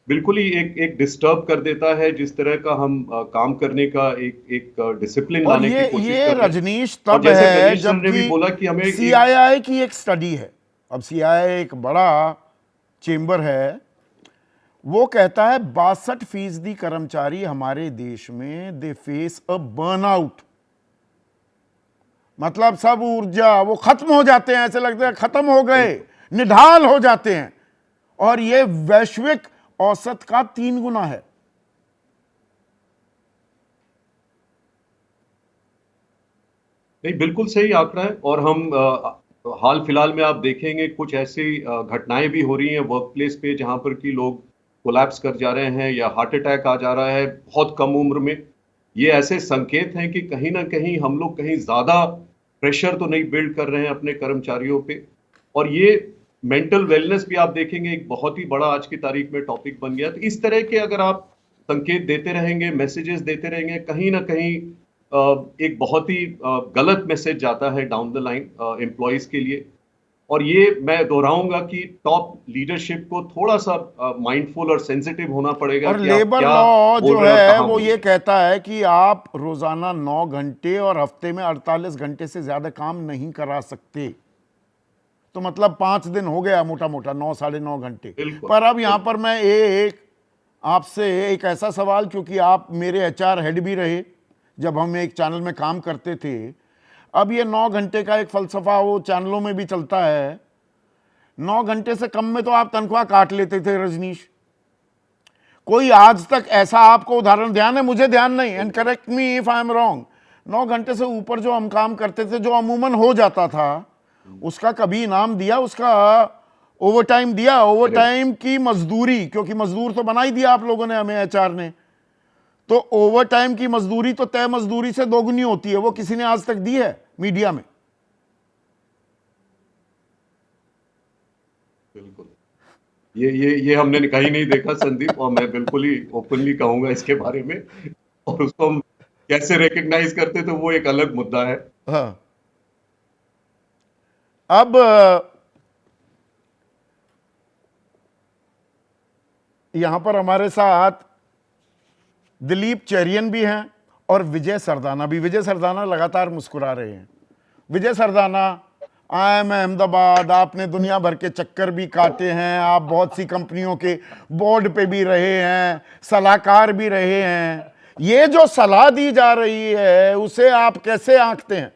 बिल्कुल ही एक डिस्टर्ब कर देता है जिस तरह का हम काम करने का एक डिसिप्लिन लाने की कोशिश कर रहे हैं। रजनीश तब है जबकि भी बोला कि हमें सीआईआई की एक स्टडी है, अब सीआईआई एक बड़ा चेंबर है, वो कहता है 62% कर्मचारी हमारे देश में दे फेस अ बर्नआउट, मतलब सब ऊर्जा वो खत्म हो जाते हैं, ऐसे लगता है खत्म हो गए, निढाल हो जाते हैं, और ये वैश्विक औसत का 3 गुना है। नहीं, बिल्कुल सही आंकड़ा है। और हम हाल फिलहाल में आप देखेंगे कुछ ऐसी घटनाएं भी हो रही हैं वर्क प्लेस पे जहां पर कि लोग कोलैप्स कर जा रहे हैं या हार्ट अटैक आ जा रहा है बहुत कम उम्र में। ये ऐसे संकेत हैं कि कहीं ना कहीं हम लोग कहीं ज्यादा प्रेशर तो नहीं बिल्ड कर रहे हैं अपने कर्मचारियों पे। और ये मेंटल वेलनेस भी आप देखेंगे एक बहुत ही बड़ा आज की तारीख में टॉपिक बन गया। तो इस तरह के अगर आप संकेत देते रहेंगे, मैसेजेस देते रहेंगे, कहीं ना कहीं एक बहुत ही गलत मैसेज जाता है डाउन द लाइन एम्प्लॉयज के लिए। और ये मैं दोहराऊंगा कि टॉप लीडरशिप को थोड़ा सा माइंडफुल और सेंसिटिव होना पड़ेगा। और लेबर लॉ जो है वो ये कहता है कि आप रोजाना 9 घंटे और हफ्ते में 48 घंटे से ज्यादा काम नहीं करा सकते। तो मतलब 5 दिन हो गया मोटा मोटा 9 साढ़े 9 घंटे। पर अब यहां पर मैं आपसे एक ऐसा सवाल, क्योंकि आप मेरे एचआर हेड भी रहे जब हम एक चैनल में काम करते थे, अब ये 9 घंटे का एक फलसफा वो चैनलों में भी चलता है, 9 घंटे से कम में तो आप तनख्वाह काट लेते थे रजनीश। कोई आज तक ऐसा आपको उदाहरण ध्यान है? मुझे ध्यान नहीं, and correct me if I am wrong. 9 घंटे से ऊपर जो हम काम करते थे, जो अमूमन हो जाता था, उसका कभी इनाम दिया, उसका ओवर टाइम दिया, ओवर टाइम की मजदूरी, क्योंकि मजदूर तो बना ही दिया आप लोगों ने, हमें एचआर ने, तो ओवर टाइम की मजदूरी तो तय मजदूरी से दोगुनी होती है, वो किसी ने आज तक दी है मीडिया में? बिल्कुल ये हमने कहीं नहीं देखा संदीप, और मैं बिल्कुल ही ओपनली कहूंगा इसके बारे में। और उसको हम कैसे रिकग्नाइज करते तो वो एक अलग मुद्दा है। हाँ। अब यहां पर हमारे साथ दिलीप चेरियन भी हैं और विजय सरदाना भी। विजय सरदाना लगातार मुस्कुरा रहे हैं। विजय सरदाना, आई एम अहमदाबाद, आपने दुनिया भर के चक्कर भी काटे हैं, आप बहुत सी कंपनियों के बोर्ड पे भी रहे हैं, सलाहकार भी रहे हैं। ये जो सलाह दी जा रही है उसे आप कैसे आंकते हैं?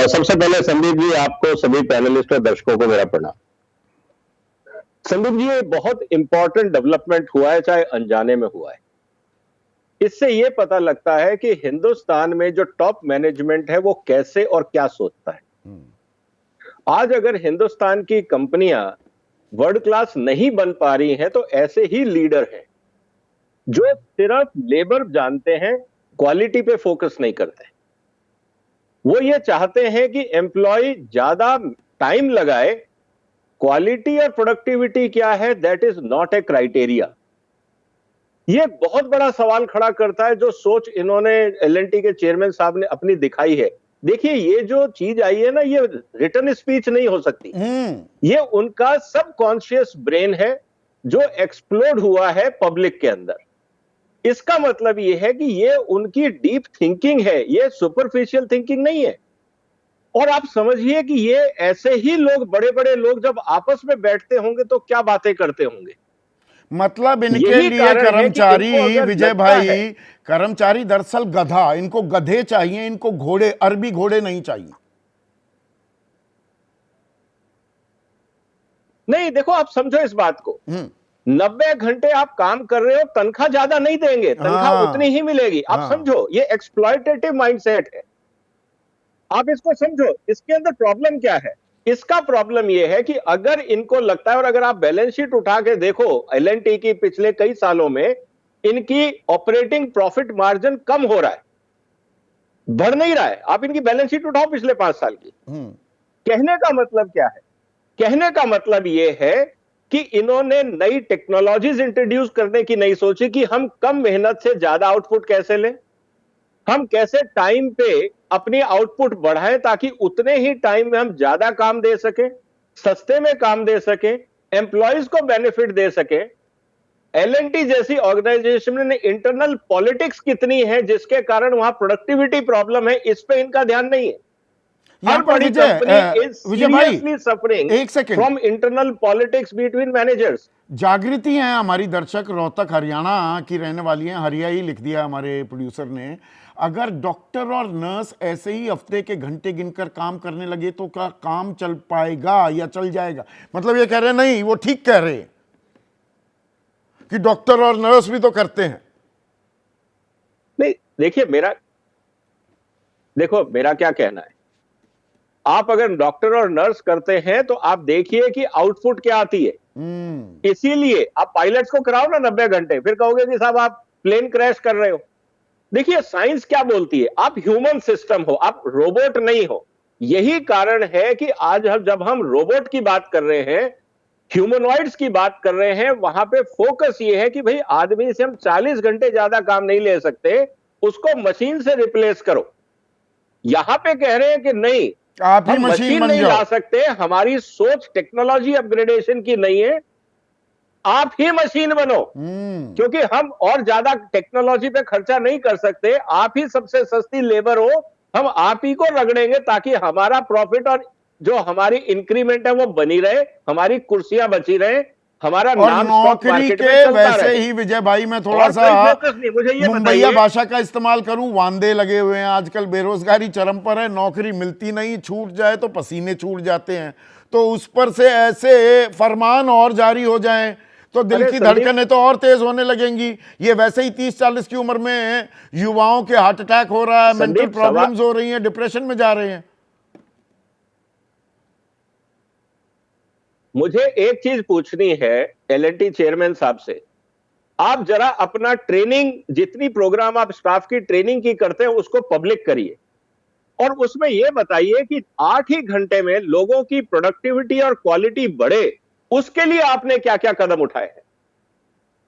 सबसे पहले संदीप जी, आपको सभी पैनलिस्ट और दर्शकों को मेरा प्रणाम। संदीप जी, ये बहुत इंपॉर्टेंट डेवलपमेंट हुआ है, चाहे अनजाने में हुआ है। इससे ये पता लगता है कि हिंदुस्तान में जो टॉप मैनेजमेंट है वो कैसे और क्या सोचता है। आज अगर हिंदुस्तान की कंपनियां वर्ल्ड क्लास नहीं बन पा रही हैं तो ऐसे ही लीडर हैं जो सिर्फ लेबर जानते हैं, क्वालिटी पे फोकस नहीं करते। वो ये चाहते हैं कि एम्प्लॉय ज्यादा टाइम लगाए, क्वालिटी और प्रोडक्टिविटी क्या है that is not a criteria. ये बहुत बड़ा सवाल खड़ा करता है जो सोच इन्होंने एलएनटी के चेयरमैन साहब ने अपनी दिखाई है। देखिए, ये जो चीज आई है ना, ये रिटन स्पीच नहीं हो सकती। ये उनका सबकॉन्शियस ब्रेन है जो एक्सप्लोड हुआ है पब्लिक के अंदर। इसका मतलब ये है कि ये उनकी डीप थिंकिंग है, ये सुपरफिशियल थिंकिंग नहीं है। और आप समझिए कि ये ऐसे ही लोग, बड़े बड़े लोग जब आपस में बैठते होंगे तो क्या बातें करते होंगे। मतलब इनके यही लिए कारण है कि कर्मचारी, इनको अगर विजय लगता भाई, है, कर्मचारी दरअसल गधा, इनको गधे चाहिए, इनको घोड़े, अरबी घोड़े नहीं चाहिए। नहीं, देखो आप समझो इस बात को, 90 घंटे आप काम कर रहे हो, तनख्वाह ज्यादा नहीं देंगे, तनख्वाह उतनी ही मिलेगी। आप समझो, ये एक्सप्लॉयटेटिव माइंडसेट है। आप इसको समझो, इसके अंदर प्रॉब्लम क्या है। इसका प्रॉब्लम यह है कि अगर इनको लगता है, और अगर आप बैलेंस शीट उठा के देखो एलएनटी की पिछले कई सालों में, इनकी ऑपरेटिंग प्रॉफिट मार्जिन कम हो रहा है, बढ़ नहीं रहा है। आप इनकी बैलेंस शीट उठाओ पिछले 5 साल की। कहने का मतलब क्या है? कहने का मतलब यह है कि इन्होंने नई टेक्नोलॉजीज इंट्रोड्यूस करने की नहीं सोची कि हम कम मेहनत से ज्यादा आउटपुट कैसे लें, हम कैसे टाइम पे अपनी आउटपुट बढ़ाएं ताकि उतने ही टाइम में हम ज्यादा काम दे सकें, सस्ते में काम दे सकें, एम्प्लॉयज को बेनिफिट दे सकें। एलएनटी जैसी ऑर्गेनाइजेशन में इंटरनल पॉलिटिक्स कितनी है जिसके कारण वहां प्रोडक्टिविटी प्रॉब्लम है, इस पे इनका ध्यान नहीं है। यहां पर विजय भाई, सफरिंग एक second, from internal politics between managers. जागृति हैं हमारी दर्शक, रोहतक हरियाणा की रहने वाली हैं, हरिया ही लिख दिया हमारे प्रोड्यूसर ने। अगर डॉक्टर और नर्स ऐसे ही हफ्ते के घंटे गिनकर काम करने लगे तो क्या काम चल पाएगा या चल जाएगा? मतलब ये कह रहे हैं, नहीं, वो ठीक कह रहे हैं कि डॉक्टर और नर्स भी तो करते हैं। नहीं, देखिए मेरा क्या कहना है। आप अगर डॉक्टर और नर्स करते हैं तो आप देखिए कि आउटपुट क्या आती है। इसीलिए आप पायलट्स को कराओ ना 90 घंटे, फिर कहोगे कि साहब आप प्लेन क्रैश कर रहे हो। देखिए, साइंस क्या बोलती है, आप ह्यूमन सिस्टम हो, आप रोबोट नहीं हो। यही कारण है कि आज जब हम रोबोट की बात कर रहे हैं, ह्यूमनॉइड्स की बात कर रहे हैं, वहां पे फोकस ये है कि भाई आदमी से हम 40 घंटे ज्यादा काम नहीं ले सकते, उसको मशीन से रिप्लेस करो। यहां पे कह रहे हैं कि नहीं, आप ही हम मशीन नहीं ला सकते, हमारी सोच टेक्नोलॉजी अपग्रेडेशन की नहीं है, आप ही मशीन बनो। क्योंकि हम और ज्यादा टेक्नोलॉजी पे खर्चा नहीं कर सकते, आप ही सबसे सस्ती लेबर हो, हम आप ही को रगड़ेंगे ताकि हमारा प्रॉफिट और जो हमारी इंक्रीमेंट है वो बनी रहे, हमारी कुर्सियां बची रहे, हमारा और नाम नौकरी के वैसे ही विजय भाई, मैं थोड़ा सा मुंबईया भाषा का इस्तेमाल करूं, वांदे लगे हुए हैं आजकल, बेरोजगारी चरम पर है, नौकरी मिलती नहीं, छूट जाए तो पसीने छूट जाते हैं। तो उस पर से ऐसे फरमान और जारी हो जाएं तो दिल की धड़कनें तो और तेज होने लगेंगी। ये वैसे ही 30-40 की उम्र में युवाओं के हार्ट अटैक हो रहा है, मेंटल प्रॉब्लम्स हो रही हैं, डिप्रेशन में जा रहे हैं। मुझे एक चीज पूछनी है एलएनटी चेयरमैन साहब से, आप जरा अपना ट्रेनिंग, जितनी प्रोग्राम आप स्टाफ की ट्रेनिंग की करते हैं उसको पब्लिक करिए। और उसमें यह बताइए कि 8 ही घंटे में लोगों की प्रोडक्टिविटी और क्वालिटी बढ़े, उसके लिए आपने क्या क्या कदम उठाए हैं,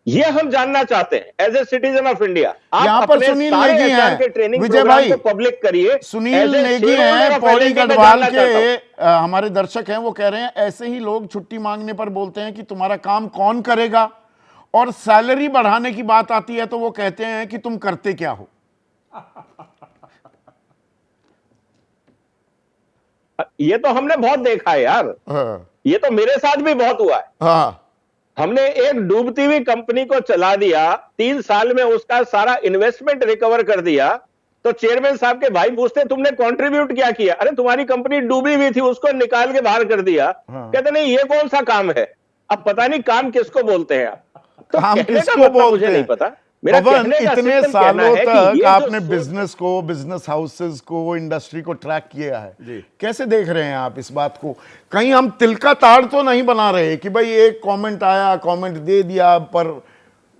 ये हम जानना चाहते हैं as a citizen of India. यहां आप पर अपने सुनील सारे नेगी HR हैं, के ट्रेनिंग विजय प्रोग्राम भाई, को पब्लिक करिए। Sunil As a Negi shareholder हैं of पौड़ी L&T, मैं गढ़वाल जानना चाहता हूं। के, हमारे दर्शक हैं, वो कह रहे हैं ऐसे ही लोग छुट्टी मांगने पर बोलते हैं कि तुम्हारा काम कौन करेगा, और सैलरी बढ़ाने की बात आती है तो वो कहते हैं कि तुम करते क्या हो। ये तो हमने बहुत देखा है यार, हाँ, ये तो मेरे साथ भी बहुत हुआ है। हाँ, हमने एक डूबती हुई कंपनी को चला दिया, 3 साल में उसका सारा इन्वेस्टमेंट रिकवर कर दिया, तो चेयरमैन साहब के भाई पूछते तुमने कंट्रीब्यूट क्या किया? अरे तुम्हारी कंपनी डूबी हुई थी, उसको निकाल के बाहर कर दिया। हाँ। कहते नहीं ये कौन सा काम है? अब पता नहीं काम किसको बोलते हैं आप, तो काम कहने का किसको मतलब बोलते मुझे हैं? नहीं पता। मेरा पवन, कहने का इतने सिंपल कहना सालों है कि तक ये जो आपने सोच- बिजनेस को, बिजनेस हाउसेस को, इंडस्ट्री को ट्रैक किया है, कैसे देख रहे हैं आप इस बात को? कहीं हम तिल का ताड़ तो नहीं बना रहे कि भाई एक कमेंट आया, कमेंट दे दिया, पर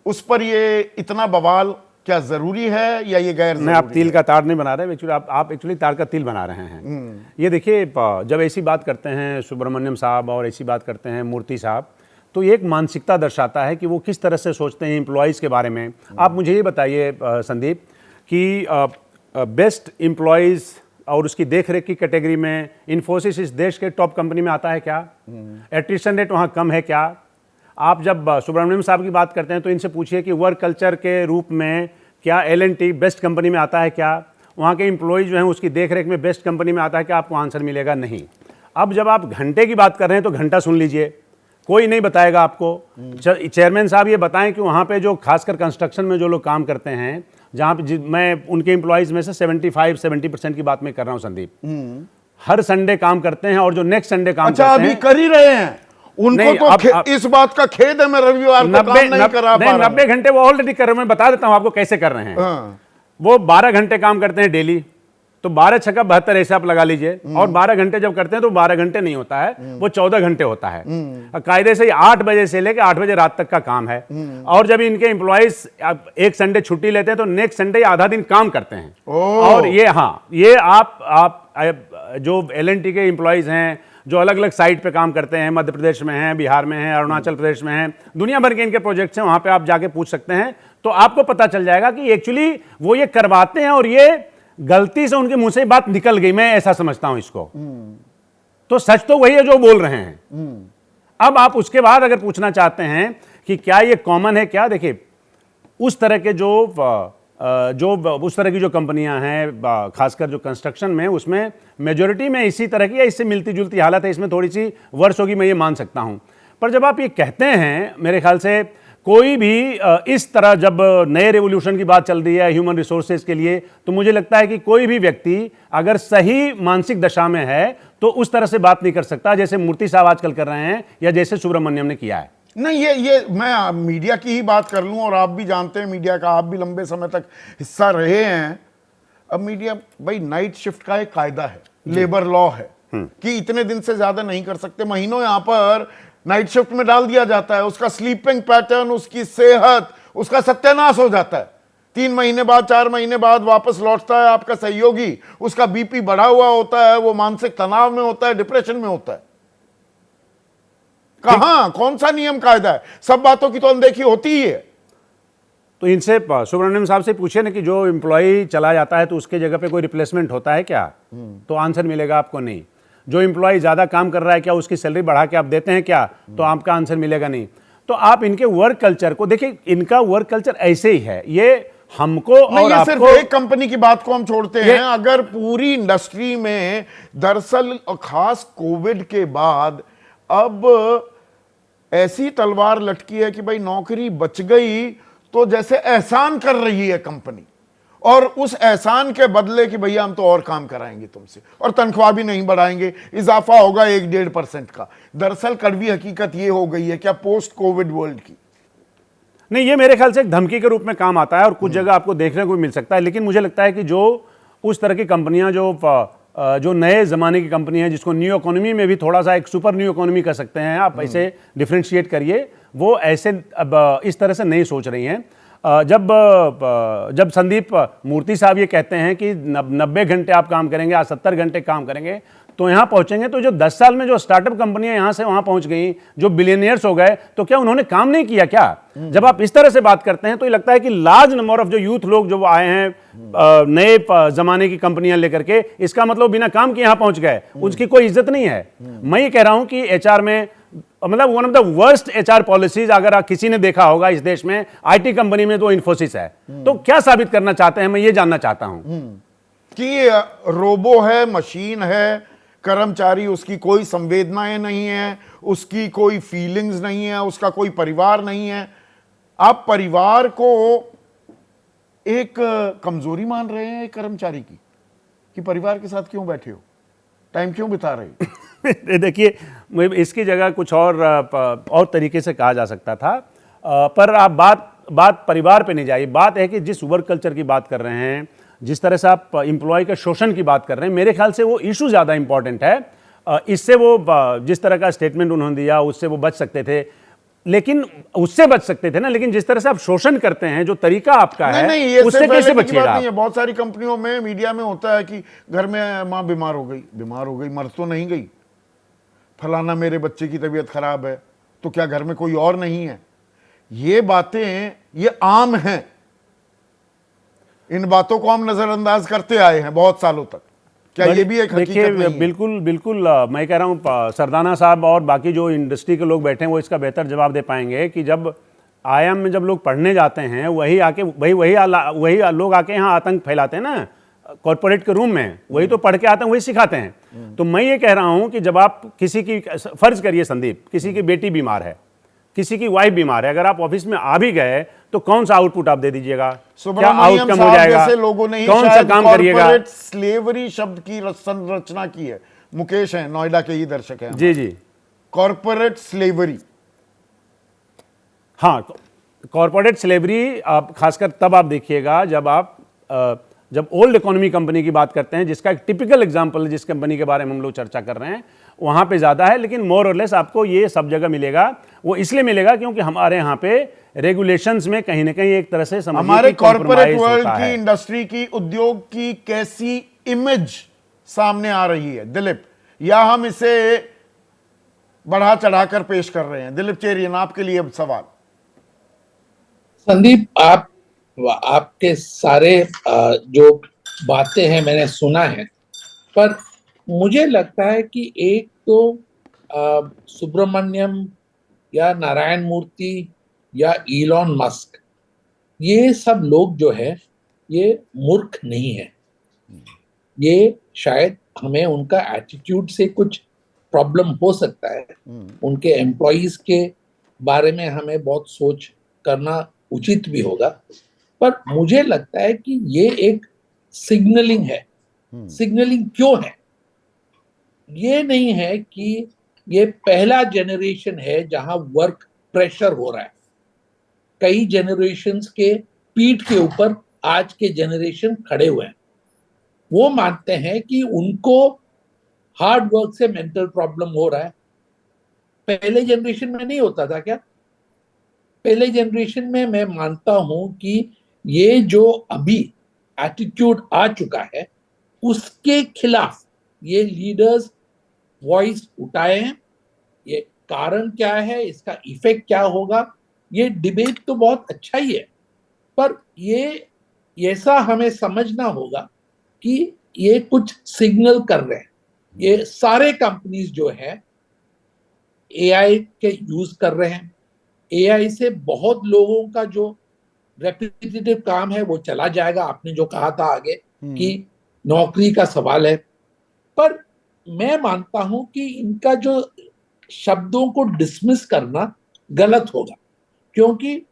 उस पर ये इतना बवाल क्या जरूरी है या ये गैर नहीं, आप जरूरी तिल है? का ताड़ नहीं बना रहे, एक्चुअली आप एक्चुअली ताड़ का तिल बना रहे हैं। ये देखिए, जब ऐसी बात करते हैं सुब्रमण्यम साहब और ऐसी बात करते हैं मूर्ति साहब, तो ये एक मानसिकता दर्शाता है कि वो किस तरह से सोचते हैं एम्प्लॉयज़ के बारे में। आप मुझे ये बताइए संदीप कि बेस्ट एम्प्लॉयज़ और उसकी देखरेख की कैटेगरी में इन्फोसिस इस देश के टॉप कंपनी में आता है क्या? एट्रिशन रेट वहाँ कम है क्या? आप जब सुब्रमण्यम साहब की बात करते हैं तो इनसे पूछिए कि वर्क कल्चर के रूप में क्या L&T बेस्ट कंपनी में आता है क्या? वहाँ के एम्प्लॉयज़ जो हैं उसकी देखरेख में बेस्ट कंपनी में आता है क्या? आपको आंसर मिलेगा नहीं। अब जब आप घंटे की बात कर रहे हैं तो घंटा सुन लीजिए, कोई नहीं बताएगा आपको। चेयरमैन साहब ये बताएं कि वहाँ पे जो खासकर कंस्ट्रक्शन में जो लोग काम करते हैं, जहाँ पे मैं उनके एम्प्लॉयज़ में से 75-70% की बात मैं कर रहा हूँ संदीप, हर संडे काम करते हैं और जो नेक्स्ट संडे काम अच्छा, करते अभी हैं, कर ही रहे हैं। उनको नहीं, तो इस बात का खेद है, मैं रविवार को काम नहीं करा पा रहा हूं। 90 घंटे वो ऑलरेडी कर रहे हैं। मैं बता देता हूँ आपको कैसे कर रहे हैं। हाँ। वो 12 घंटे काम करते हैं डेली, तो 12 छक्का 72 ऐसे आप लगा लीजिए, और 12 घंटे जब करते हैं तो 12 घंटे नहीं होता है, वो 14 घंटे होता है। कायदे से 8 बजे से लेकर 8 बजे रात तक का काम है। और जब इनके एम्प्लॉयज एक संडे छुट्टी लेते हैं तो नेक्स्ट संडे आधा दिन काम करते हैं। और ये, हाँ, ये आप जो L&T के एम्प्लॉयज हैं जो अलग अलग साइट पे काम करते हैं, मध्य प्रदेश में हैं, बिहार में हैं, अरुणाचल प्रदेश में हैं, दुनिया भर के इनके प्रोजेक्ट्स हैं, वहाँ पे आप जाके पूछ सकते हैं, तो आपको पता चल जाएगा कि एक्चुअली वो ये करवाते हैं और ये गलती से उनके मुंह से बात निकल गई, मैं ऐसा समझता हूं इसको। तो सच तो वही है जो बोल रहे हैं। अब आप उसके बाद अगर पूछना चाहते हैं कि क्या ये कॉमन है, क्या, देखिए उस तरह के उस तरह की जो कंपनियां हैं, खासकर जो कंस्ट्रक्शन में, उसमें मेजॉरिटी में इसी तरह की या इससे मिलती जुलती हालत है। इसमें थोड़ी सी वर्ष होगी, मैं ये मान सकता हूं। पर जब आप ये कहते हैं, मेरे ख्याल से कोई भी इस तरह जब नए रेवोल्यूशन की बात चल रही है ह्यूमन रिसोर्सेज के लिए, तो मुझे लगता है कि कोई भी व्यक्ति अगर सही मानसिक दशा में है तो उस तरह से बात नहीं कर सकता जैसे मूर्ति साहब आजकल कर रहे हैं या जैसे सुब्रमण्यम ने किया है। नहीं, ये मैं मीडिया की ही बात कर लूं, और आप भी जानते हैं मीडिया का, आप भी लंबे समय तक हिस्सा रहे हैं। अब मीडिया भाई, नाइट शिफ्ट का एक कायदा है, लेबर लॉ है कि इतने दिन से ज्यादा नहीं कर सकते। महीनों यहां पर नाइट शिफ्ट में डाल दिया जाता है, उसका स्लीपिंग पैटर्न, उसकी सेहत, उसका सत्यानाश हो जाता है। 3 महीने बाद, 4 महीने बाद वापस लौटता है आपका सहयोगी, उसका बीपी बढ़ा हुआ होता है, वो मानसिक तनाव में होता है, डिप्रेशन में होता है। कहां, कौन सा नियम कायदा है? सब बातों की तो अनदेखी होती ही है। तो इनसे सुब्रमण्यम साहब से पूछिए ना कि जो एम्प्लॉय चला जाता है तो उसके जगह पे कोई रिप्लेसमेंट होता है क्या? तो आंसर मिलेगा आपको नहीं। जो एम्प्लॉय ज्यादा काम कर रहा है क्या उसकी सैलरी बढ़ा के आप देते हैं क्या? तो आपका आंसर मिलेगा नहीं। तो आप इनके वर्क कल्चर को देखिए, इनका वर्क कल्चर ऐसे ही है। ये हमको और ये सिर्फ आपको, एक कंपनी की बात को हम छोड़ते हैं, अगर पूरी इंडस्ट्री में, दरअसल खास कोविड के बाद अब ऐसी तलवार लटकी है कि भाई नौकरी बच गई तो जैसे एहसान कर रही है कंपनी, और उस एहसान के बदले कि भैया हम तो और काम कराएंगे तुमसे, और तनख्वाह भी नहीं बढ़ाएंगे, इजाफा होगा 1-1.5% का। दरअसल कड़वी हकीकत ये हो गई है क्या पोस्ट कोविड वर्ल्ड की? नहीं, ये मेरे ख्याल से एक धमकी के रूप में काम आता है और कुछ जगह आपको देखने को मिल सकता है। लेकिन मुझे लगता है कि जो उस तरह की कंपनियां जो नए ज़माने की कंपनी है, जिसको न्यू इकोनॉमी में भी थोड़ा सा एक सुपर न्यू इकोनॉमी कह सकते हैं आप, ऐसे डिफ्रेंशिएट करिए, वो ऐसे अब इस तरह से नहीं सोच रही हैं। जब संदीप मूर्ति साहब ये कहते हैं कि 90 घंटे आप काम करेंगे या 70 घंटे काम करेंगे तो यहाँ पहुंचेंगे, तो जो 10 साल में जो स्टार्टअप कंपनियां यहाँ से वहां पहुंच गई, जो बिलियनियर्स हो गए, तो क्या उन्होंने काम नहीं किया क्या? जब आप इस तरह से बात करते हैं तो ये लगता है कि लार्ज नंबर ऑफ जो यूथ लोग जो आए हैं नए जमाने की कंपनियां लेकर के, इसका मतलब बिना काम के यहाँ पहुंच गए, उसकी कोई इज्जत नहीं है। मैं ये कह रहा हूं कि एचआर में मतलब one of the worst HR policies अगर किसी ने देखा होगा इस देश में, आईटी कंपनी में तो इन्फोसिस है। तो क्या साबित करना चाहते हैं, मैं ये जानना चाहता हूं कि रोबो है, मशीन है, कर्मचारी उसकी कोई संवेदनाएं नहीं है, उसकी कोई फीलिंग्स नहीं है, उसका कोई परिवार नहीं है। आप परिवार को एक कमजोरी मान रहे हैं एक कर्मचारी की, कि परिवार के साथ क्यों बैठे हो, टाइम क्यों बिता रहे हो? देखिए, इसकी जगह कुछ और तरीके से कहा जा सकता था, पर आप बात परिवार पे नहीं जाइए। बात है कि जिस वर्क कल्चर की बात कर रहे हैं, जिस तरह से आप एम्प्लॉय के शोषण की बात कर रहे हैं, मेरे ख्याल से वो इशू ज़्यादा इंपॉर्टेंट है। इससे वो जिस तरह का स्टेटमेंट उन्होंने दिया उससे वो बच सकते थे, लेकिन उससे बच सकते थे ना, लेकिन जिस तरह से आप शोषण करते हैं, जो तरीका आपका है, नहीं, उससे कैसे बचिएगा आप? बहुत सारी कंपनियों में, मीडिया में होता है कि घर में माँ बीमार हो गई, मर तो नहीं गई, फलाना मेरे बच्चे की तबीयत खराब है, तो क्या घर में कोई और नहीं है? ये बातें ये आम हैं, इन बातों को हम नजरअंदाज करते आए हैं बहुत सालों तक। क्या ये भी एक हकीकत नहीं है? बिल्कुल मैं कह रहा हूँ सरदाना साहब और बाकी जो इंडस्ट्री के लोग बैठे हैं वो इसका बेहतर जवाब दे पाएंगे कि जब आईआईएम में जब लोग पढ़ने जाते हैं, वही लोग आके यहाँ आतंक फैलाते हैं ना कॉर्पोरेट के रूम में, वही तो पढ़ के आते हैं, वही सिखाते हैं। तो मैं ये कह रहा हूँ कि जब आप किसी की, फर्ज करिए संदीप, किसी की बेटी बीमार है, किसी की वाइफ बीमार है, अगर आप ऑफिस में आ भी गए तो कौन सा आउटपुट आप दे दीजिएगा? क्या आउटकम हो जाएगा? लोगों ने ही कौन सा काम करिएगा? कॉर्पोरेट स्लेवरी शब्द की संरचना की है। मुकेश हैं, नोएडा के ही दर्शक हैं। जी, कॉर्पोरेट स्लेवरी। हाँ, कॉर्पोरेट स्लेवरी आप खासकर तब आप देखिएगा जब ओल्ड इकोनॉमी कंपनी की बात करते हैं, जिसका एक टिपिकल एग्जांपल जिस कंपनी के बारे में हम लोग चर्चा कर रहे हैं, वहां पे ज्यादा है। लेकिन मोर और लेस आपको ये सब जगह मिलेगा। वो इसलिए मिलेगा क्योंकि हमारे यहाँ पे रेगुलेशंस में कहीं ना कहीं एक तरह से हमारे कॉर्पोरेट वर्ल्ड की, इंडस्ट्री की, उद्योग की कैसी इमेज सामने आ रही है दिलीप, या हम इसे बढ़ा चढ़ाकर पेश कर रहे हैं? दिलीप चेरियन, आपके लिए अब सवाल। संदीप, आपके सारे जो बातें हैं मैंने सुना है, पर मुझे लगता है कि एक तो सुब्रमण्यम या नारायण मूर्ति या इलॉन मस्क, ये सब लोग जो है ये मूर्ख नहीं है। ये शायद हमें उनका एटीट्यूड से कुछ प्रॉब्लम हो सकता है, उनके एम्प्लॉइज के बारे में हमें बहुत सोच करना उचित भी होगा, पर मुझे लगता है कि ये एक सिग्नलिंग है। सिग्नलिंग क्यों है? ये नहीं है कि ये पहला जनरेशन है जहां वर्क प्रेशर हो रहा है। कई जनरेशन्स के पीठ के ऊपर आज के जनरेशन खड़े हुए हैं। वो मानते हैं कि उनको हार्ड वर्क से मेंटल प्रॉब्लम हो रहा है। पहले जनरेशन में नहीं होता था क्या? पहले जनरेशन में मैं मानता हूं कि ये जो अभी एटीट्यूड आ चुका है उसके खिलाफ ये लीडर्स वॉइस उठाए हैं। ये कारण क्या है, इसका इफेक्ट क्या होगा, ये डिबेट तो बहुत अच्छा ही है, पर ये ऐसा हमें समझना होगा कि ये कुछ सिग्नल कर रहे हैं। ये सारे कंपनीज जो है एआई के यूज कर रहे हैं। एआई से बहुत लोगों का जो रेपिटेटिव काम है वो चला जाएगा। आपने जो कहा था आगे कि नौकरी का सवाल है, पर मैं मानता हूं कि इनका जो शब्दों को डिसमिस करना गलत होगा, क्योंकि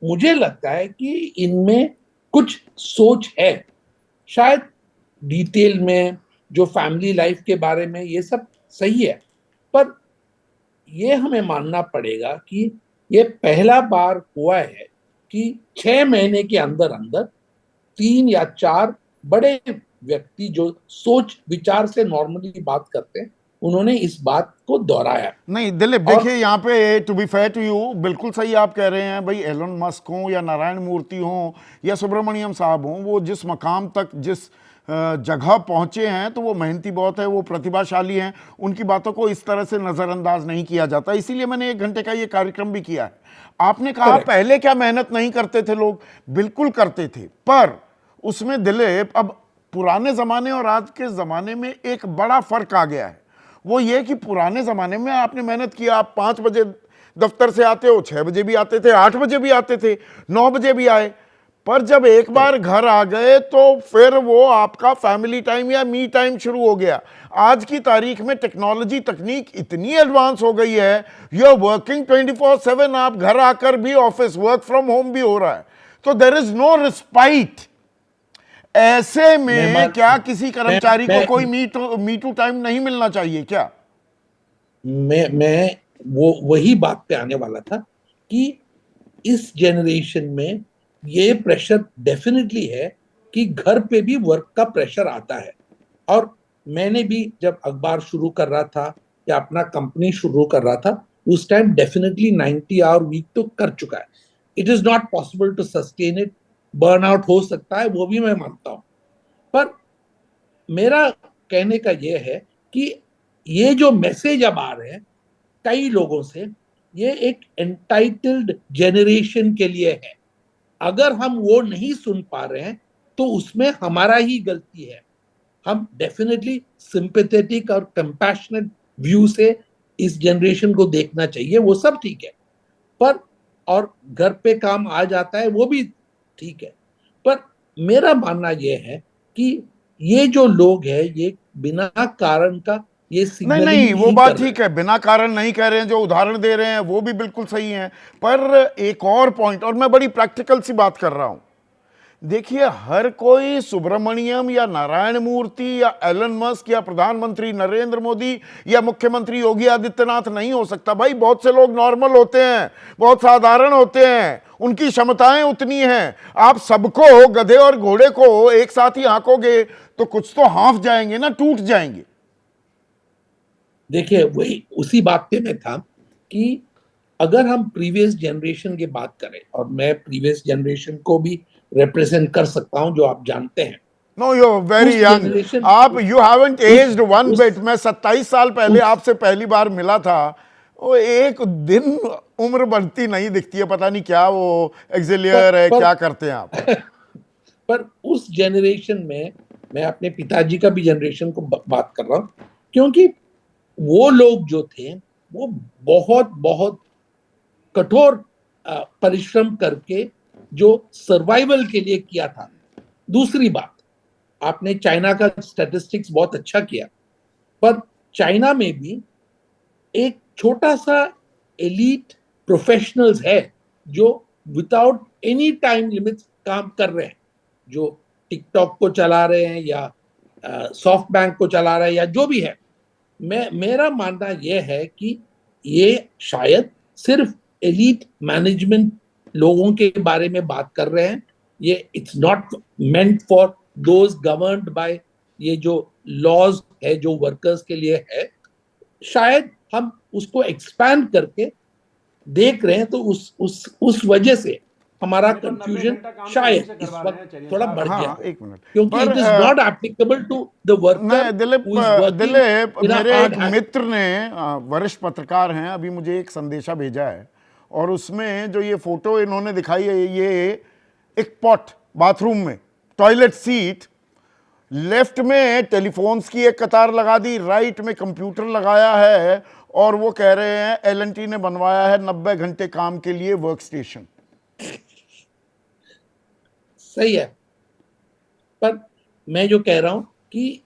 मुझे लगता है कि इनमें कुछ सोच है। शायद डिटेल में जो फैमिली लाइफ के बारे में ये सब सही है, पर ये हमें मानना पड़ेगा कि ये पहला बार हुआ है कि 6 महीने के अंदर अंदर 3 या 4 बड़े व्यक्ति जो सोच विचार से नॉर्मली बात करते हैं उन्होंने इस बात को दोहराया। नहीं दिलीप, देखिए यहाँ पे to be fair to you बिल्कुल सही आप कह रहे हैं भाई। एलन मस्क हो या नारायण मूर्ति हो या सुब्रमण्यम साहब हो, वो जिस मकाम तक जिस जगह पहुंचे हैं तो वो मेहनती बहुत है, वो प्रतिभाशाली हैं, उनकी बातों को इस तरह से नज़रअंदाज नहीं किया जाता। इसीलिए मैंने 1 घंटे का ये कार्यक्रम भी किया है। आपने कहा Correct. पहले क्या मेहनत नहीं करते थे लोग? बिल्कुल करते थे, पर उसमें दिलीप अब पुराने ज़माने और आज के ज़माने में एक बड़ा फ़र्क आ गया है। वो ये कि पुराने ज़माने में आपने मेहनत किया, आप 5 बजे दफ्तर से आते हो, 6 बजे भी आते थे, 8 बजे भी आते थे, 9 बजे भी आए, पर जब एक बार घर आ गए तो फिर वो आपका फैमिली टाइम या मी टाइम शुरू हो गया। आज की तारीख में टेक्नोलॉजी तकनीक इतनी एडवांस हो गई है, यू आर वर्किंग 24/7, आप घर आकर भी ऑफिस वर्क फ्रॉम होम भी हो रहा है, तो देयर इज नो रिस्पाइट। ऐसे में क्या किसी कर्मचारी को कोई मी टू टाइम नहीं मिलना चाहिए क्या? मैं वो वही बात पे आने वाला था कि इस जनरेशन में ये प्रेशर डेफिनेटली है कि घर पे भी वर्क का प्रेशर आता है। और मैंने भी जब अखबार शुरू कर रहा था या अपना कंपनी शुरू कर रहा था, उस टाइम डेफिनेटली 90 आवर वीक तो कर चुका है। It is not possible to sustain it, burnout हो सकता है, वो भी मैं मानता हूं। पर मेरा कहने का ये है कि ये जो मैसेज अब आ रहे हैं कई लोगों से, ये एक एंटाइटल्ड जनरेशन के लिए है। अगर हम वो नहीं सुन पा रहे हैं तो उसमें हमारा ही गलती है। हम डेफिनेटली सिंपैथेटिक और कंपैशनेट व्यू से इस जनरेशन को देखना चाहिए, वो सब ठीक है। पर और घर पे काम आ जाता है, वो भी ठीक है। पर मेरा मानना यह है कि ये जो लोग हैं ये बिना कारण का ये नहीं सिग्नलिंग नहीं, वो नहीं बात कर रहे ठीक है, बिना कारण नहीं कह रहे हैं, जो उदाहरण दे रहे हैं वो भी बिल्कुल सही है। पर एक और पॉइंट, और मैं बड़ी प्रैक्टिकल सी बात कर रहा हूं, देखिए हर कोई सुब्रमण्यम या नारायण मूर्ति या एलन मस्क या प्रधानमंत्री नरेंद्र मोदी या मुख्यमंत्री योगी आदित्यनाथ नहीं हो सकता भाई। बहुत से लोग नॉर्मल होते हैं, बहुत साधारण होते हैं, उनकी क्षमताएं उतनी हैं। आप सबको, गधे और घोड़े को एक साथ ही हाँकोगे तो कुछ तो हाँफ जाएंगे ना, टूट जाएंगे। देखिए वही उसी बात पे मैं था कि अगर हम प्रीवियस जनरेशन की बात करें, और मैं प्रीवियस जनरेशन को भी रिप्रेजेंट कर सकता हूं, जो आप जानते हैं। नो यू वेरी उस यंग, generation- आप यू हैवंट एज्ड वन उस- बिट। मैं 27 साल पहले उस- आपसे पहली बार मिला था, वो एक दिन उम्र बढ़ती नहीं दिखती है, पता नहीं क्या वो एक्सिलियर है, क्या करते हैं आप? पर उस जनरेशन में मैं अपने पिताजी का भी जनरेशन को बात कर रहा हूं, क्योंकि वो लोग जो थे वो बहुत बहुत कठोर परिश्रम करके जो सर्वाइवल के लिए किया था। दूसरी बात, आपने चाइना का स्टैटिस्टिक्स बहुत अच्छा किया, पर चाइना में भी एक छोटा सा एलीट प्रोफेशनल्स है जो विदाउट एनी टाइम लिमिट्स काम कर रहे हैं, जो टिकटॉक को चला रहे हैं या सॉफ्ट बैंक को चला रहे हैं या जो भी है। मेरा मानना यह है कि ये शायद सिर्फ एलीट मैनेजमेंट लोगों के बारे में बात कर रहे हैं। ये it's not meant for those governed bye ये जो लॉज है जो वर्कर्स के लिए है। शायद हम उसको एक्सपैंड करके देख रहे हैं, तो उस वजह से हमारा कंफ्यूजन शायद इस वक्त थोड़ा बढ़ गया, हाँ, एक मिनट, क्योंकि it is not applicable to the worker नहीं दिलीप, हु इज वर्किंग। मेरे एक मित्र ने, वरिष्ठ पत्रकार हैं, अभी मुझे एक संदेशा भेजा है, और उसमें जो ये फोटो इन्होंने दिखाई है, ये एक पॉट बाथरूम में, टॉयलेट सीट, लेफ्ट में टेलीफोन्स की एक कतार लगा दी, राइट में कंप्यूटर लगाया है, और वो कह रहे हैं एल&टी ने बनवाया है 90 घंटे काम के लिए वर्क स्टेशन। सही है, पर मैं जो कह रहा हूं कि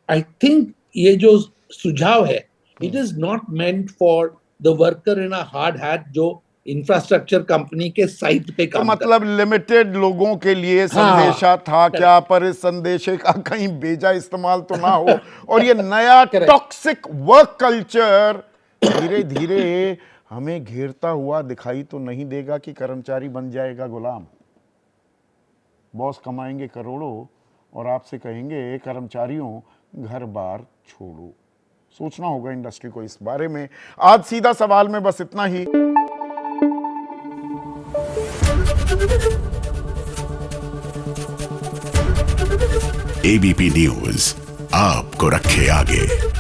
आई थिंक ये जो सुझाव है, it is not meant for the worker in a hard hat जो इंफ्रास्ट्रक्चर कंपनी के साइट पे तो काम मतलब लिमिटेड लोगों के लिए संदेशा था क्या, पर इस संदेशे का कहीं भेजा इस्तेमाल तो ना हो, और ये नया टॉक्सिक वर्क कल्चर धीरे धीरे हमें घेरता हुआ दिखाई तो नहीं देगा कि कर्मचारी बन जाएगा गुलाम। बॉस कमाएंगे करोड़ों और आपसे कहेंगे कर्मचारियों घर बार छोड़ो। सोचना होगा इंडस्ट्री को इस बारे में। आज सीधा सवाल में बस इतना ही। एबीपी न्यूज आपको रखे आगे।